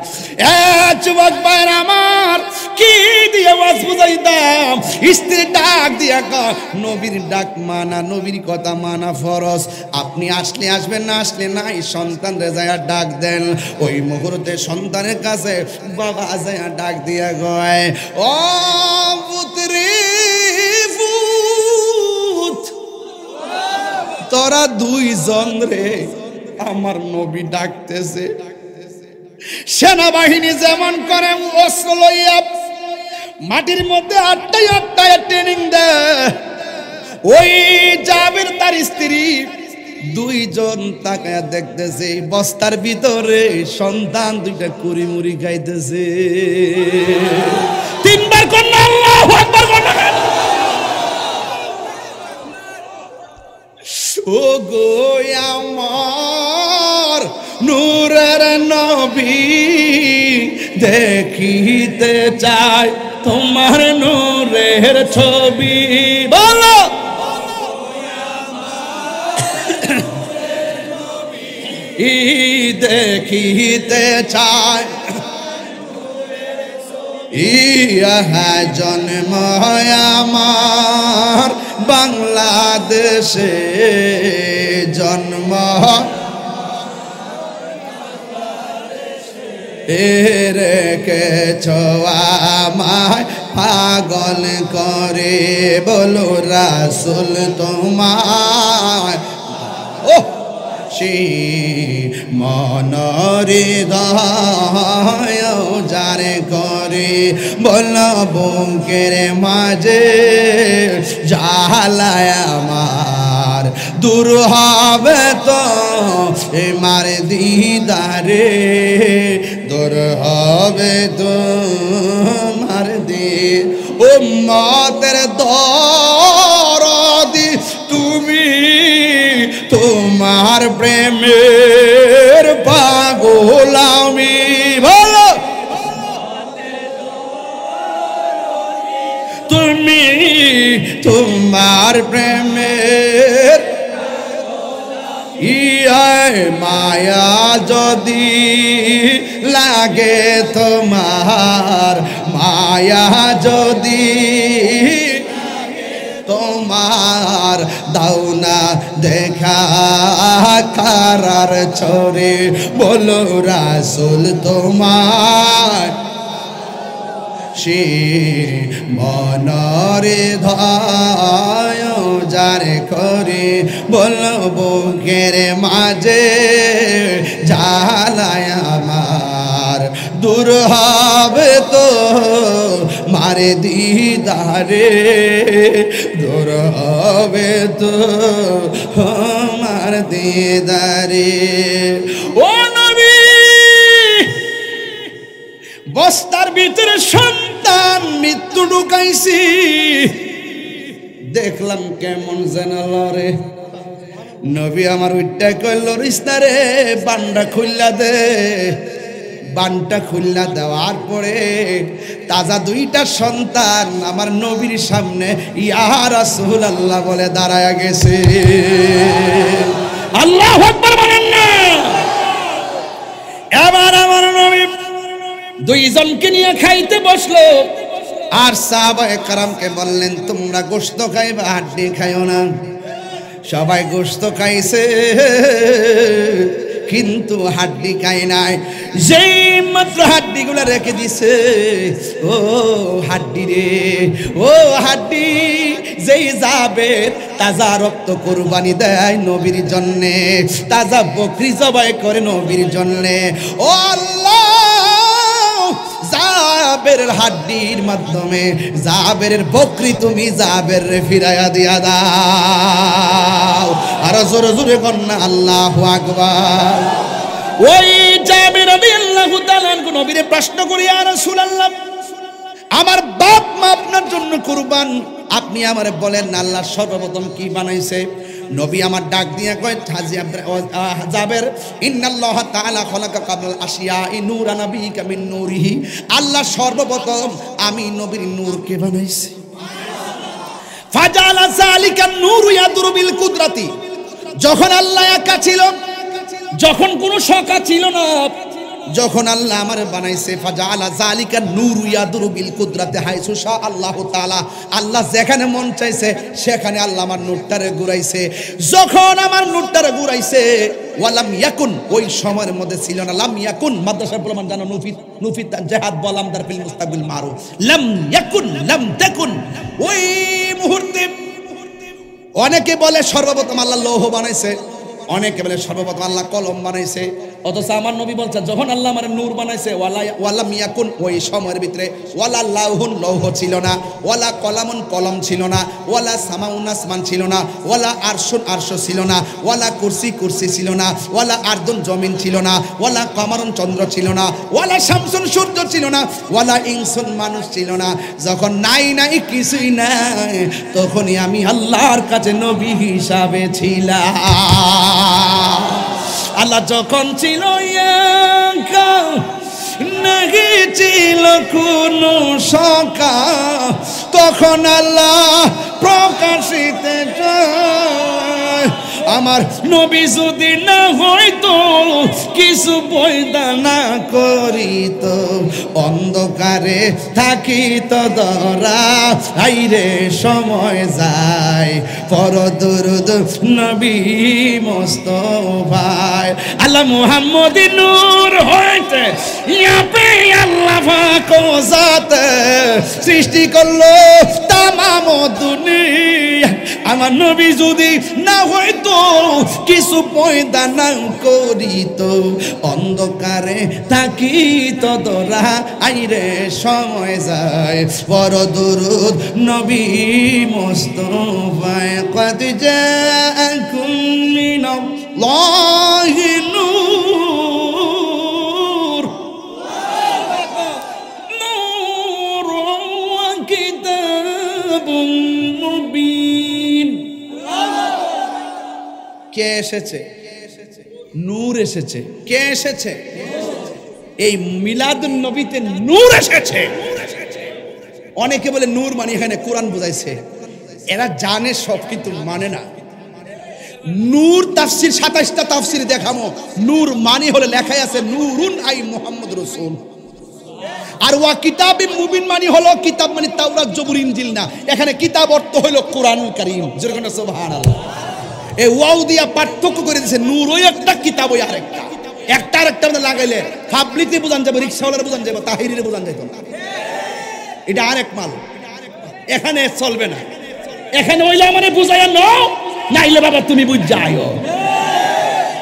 Speaker 1: যুবক ভাইরা আমার, কি দিয়ে ওয়াজ বুঝাইতাম? স্ত্রীর ডাক দিয়া কয় নবীর ডাক মানা, নবীর কথা মানা ফরজ। আপনি আসলে আসবেন, না আসলে নাই। সন্তান রে যায় ডাক দেন। ওই মুহূর্তে সন্তানের কাছে বাবা যায় ডাক দিয়া গয়, ও পুত্রী পুত, তোরা দুইজন রে আমার নবী ডাকতেছে। সেনাবাহিনী যেমন করে অস্ত্র লইয়া মাটির মধ্যে আটটায় আটটায় ট্রেনিং দেয়, ওই জাবের তার স্ত্রী দুইজন তাকায় দেখতেছে বস্তার ভিতরে সন্তান দুইটা কুড়ি মুড়ি খাইতেছে। তিনবার কন্যা আল্লাহু আকবার কন্যা। ও গো আমার নূরের নবী, দেখিতে চাই তোমার নূরের ছবি। বলো দেখিতে চাই, ইহা জন্ম আমার বাংলাদেশে, জন্ম রেখেছ আমায় পাগল করে, বলো রাসূল তোমায় ও মনরে দয় যারে করে, বল বুকের মাঝে জ্বালায় আমার, দূর হবে তো মার দিদারে, দূর হবে তো মার দিদ। উম্মতের দরদি তুমি, তোমার প্রেমের পাগল আমি। বলো তুমি, তোমার প্রেমের ইয় মায়া যদি লাগে তোমার, মায়া যদি তোমার, দাও না দেখা কারার ছড়ে, বলো রাসূল তোমার সে মনরে ধায় যারে করে, বলো বুকের মাঝে জ্বালায় আমার, দূর হবে তো মারে দিদারে, দূর হবে তো মার দিদারে। ও নবী বস্তার ভিতরে সন্তান মৃত্যু ঢুকাইছি, দেখলাম কেমন যেন লড়ে। নবী আমার উইটা কইল রিস্তারে বান্ডা খুললা দে। বানটা খুললা দেওয়ার পরে তাজা দুইটা সন্তান আমার নবীর সামনে ইয়া রাসূলুল্লাহ বলে দাঁড়ায়া গেছে। আল্লাহু আকবার বলেন না। এবার আমার নবী দুইজনকে নিয়ে খাইতে বসলো, আর সাহাবায়ে কেরামকে বললেন তোমরা গোশত খাইবা, হাড্ডি খাইও না। সবাই গোশত খাইছে কিন্তু হাড্ডি খায় নাই। যেই মাত্র হাড্ডিগুলো রেখে দিছে, ও হাড্ডি রে, ও হাড্ডি, যেই যাবে তাজা রক্ত কুরবানি দেয় নবীর জন্যে, তাজা বকরি জবাই করে নবীর জন্যে। ও আল্লাহ, জাবেরের হাড্ডির মাধ্যমে জাবেরের বকরি তুমি জাবেরে ফিরাইয়া দিয়া দাও। আর জোরে জোরে কন্যা আল্লাহু আকবার। ওই জাবের রাদিয়াল্লাহু তাআলা আনহু নবীরে প্রশ্ন করি, ইয়া রাসূলুল্লাহ, আমার বাপ মা আপনার জন্য কুরবান, আপনি আমারে বলেন না আল্লাহ সর্বপ্রথম কি বানাইছে? নবী আমার ডাক দিয়া কয়, জাবের, ইন্নাল্লাহ তাআলা খালাকা কাবলাল আশিয়াই নূরা নাবিয়িকা মিন নূরিহি, আল্লাহ সর্বপ্রথম আমি নবীর নূরকে বানাইছি। ফাজালা যালিকা নূরু ইয়াদুরু বিল কুদরাতি, যখন আল্লাহ একা ছিল, যখন কোনো শকা ছিল না, যখন আল্লাহ আমারে বানাইছে, ফাজালা যালিকা নূরু ইয়াদুরু বিল কুদরাতি হাইসু শা আল্লাহু তাআলা, আল্লাহ যেখানে মন চাইছে সেখানে আল্লাহ আমার নূরটারে ঘুরাইছে। যখন আমার নূরটারে ঘুরাইছে, ওয়ালাম ইয়াকুন, ওই সময়ের মধ্যে ছিল না, লাম ইয়াকুন, মাদ্রাসার প্রমাণ জানো, নুফিত জিহাদ বলাম দার ফিল মুস্তাকবিল মারুফ, লাম ইয়াকুন লাম তাকুন, ওই মুহূর্তে অনেকে বলে সর্বপ্রথম আল্লাহ লৌহ বানাইছে, অনেকে বলে সর্বপ্রথম আল্লাহ কলম বানাইছে, অথচ আমার নবী বলছে যখন আল্লাহ আমার নূর বানাইছে, ওয়ালা মিয়াকুন, ওই সময়ের ভিতরে ওয়ালা লাউহুন, লৌহ ছিল না, ওয়ালা কলামুন, কলম ছিল না, ওয়ালা সামাউন, আসমান ছিল না, ওয়ালা আরশুন, আরশ ছিল না, ওয়ালা কুরসি, কুরসি ছিল না, ওয়ালা আরদুন, জমিন ছিল না, ওয়ালা কমারুন, চন্দ্র ছিল না, ওয়ালা শামসুন, সূর্য ছিল না, ওয়ালা ইনসুন, মানুষ ছিল না। যখন নাই নাই কিছুই নাই, তখনই আমি আল্লাহর কাছে নবী হিসাবে ছিলাম। আল্লাহ যখন ছিল একা, নাহি ছিল কোনো শকা, তখন আল্লাহ প্রকাশিতে চায়। আমার নবী যদি না হইতো, কিছু পয়দা না করিত, অন্ধকারে থাকিত ধরা, আইরে সময় যায়, পর দুরুদ নবী মুস্তাফা। আল্লাহ মুহাম্মদি নূর হইতে ইয়াপে আল্লাহ পাক জাত সৃষ্টি করলো তামাম দুনিয়া। আমার নবী যদি না হইতো, কিছু পয়দা না করিত, অন্ধকারে থাকিত ধরা, আইরে সময় যায়, পর দুরুদ নবী মুস্তাফা। কদ জাআকুম মিনাল্লাহি নূর, নূরুন ওয়া কিতাবুন মুবিন। কে এসেছে? নূর এসেছে। কে এসেছে? এই মিলাদুন নবীতে নূর এসেছে। অনেকে বলে নূর মানে এখানে কোরআন বোঝাইছে, এরা জানে সব কিন্তু মানে না। নূর তাফসীর 27টা তাফসীর দেখামো, নূর মানে হলে লেখাই আছে নূরুন আই মুহাম্মদ রাসূল। আর ওয়া কিতাবিম মুবিন মানে হলো কিতাব মানে তাওরাত, জবুর, ইনজিল না, এখানে কিতাব অর্থ হলো কোরআনুল কারীম। যেরকম সুবহানাল্লাহ, এই ওয়াও দিয়া পার্থক্য করে দিয়েছে, নূর ওই একটা, কিতাব ওই আরেকটা। একটা আরেকটা মধ্যে লাগাইলে পাবলিকে বোঝান যাবে, রিক্সাওয়ালার বোঝান যাবে, তাহিরিরে বোঝান যাবে না। এটা আরেক মাল, এখানে চলবে না। এখানে ওইলে মানে বুঝাইয়া নাও, নাইলে বাবা তুমি বুঝ যাও,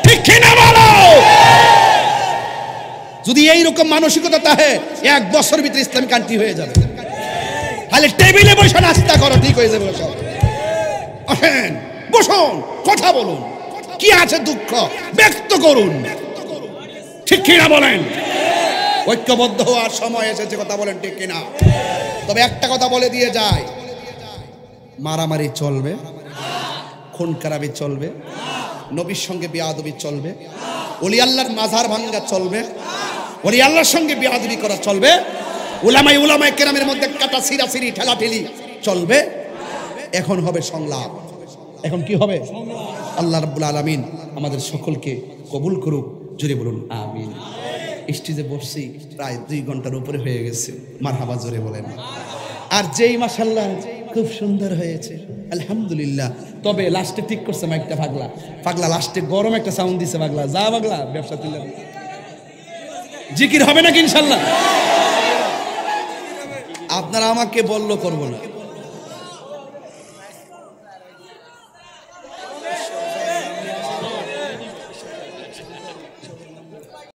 Speaker 1: ঠিক কিনা বলো? যদি এইরকম মানসিকতা থাকে, 1 বছর ভিতরে ইসলামিক কান্ট্রি হয়ে যাবে। খালি টেবিলে বসে নাস্তা করো, ঠিক হয়ে যাবে সব। আসেন, বসুন, কথা বলুন, কি আছে দুঃখ ব্যক্ত করুন, ঠিক কিনা বলেন? ঐক্যবদ্ধ হওয়ার সময় এসেছে, কথা বলেন ঠিক কিনা? তবে একটা কথা বলে দিয়ে যায়, মারামারি চলবে, খুন খারাপি চলবে, নবীর সঙ্গে বেয়াদবি চলবে, ওলি আল্লাহর মাজার ভাঙ্গা চলবে, ওলি আল্লাহর সঙ্গে বেয়াদবি করা চলবে, উলামায়ে কেরামের মধ্যে কাটা ছিঁড়াছিঁড়ি ঠেলাঠেলি চলবে। এখন হবে সংলাপ। এখন কি হবে? আল্লাহ রাব্বুল আলামিন আমাদের সকলকে কবুল করুক, জোরে বলুন আমিন। স্টেজে বসছি প্রায় 2 ঘন্টার উপরে হয়ে গেছে, মারহাবা জোরে বলেন। আর যেই মাশাআল্লাহ খুব সুন্দর হয়েছে, আলহামদুলিল্লাহ। তবে লাস্টে ঠিক করছে মাইকটা পাগলা লাস্টে গরম একটা সাউন্ড দিছে পাগলা। যা পাগলা ব্যবসা তুলে জিকির হবে নাকি ইনশাআল্লাহ? আপনারা আমাকে বললো করবো না।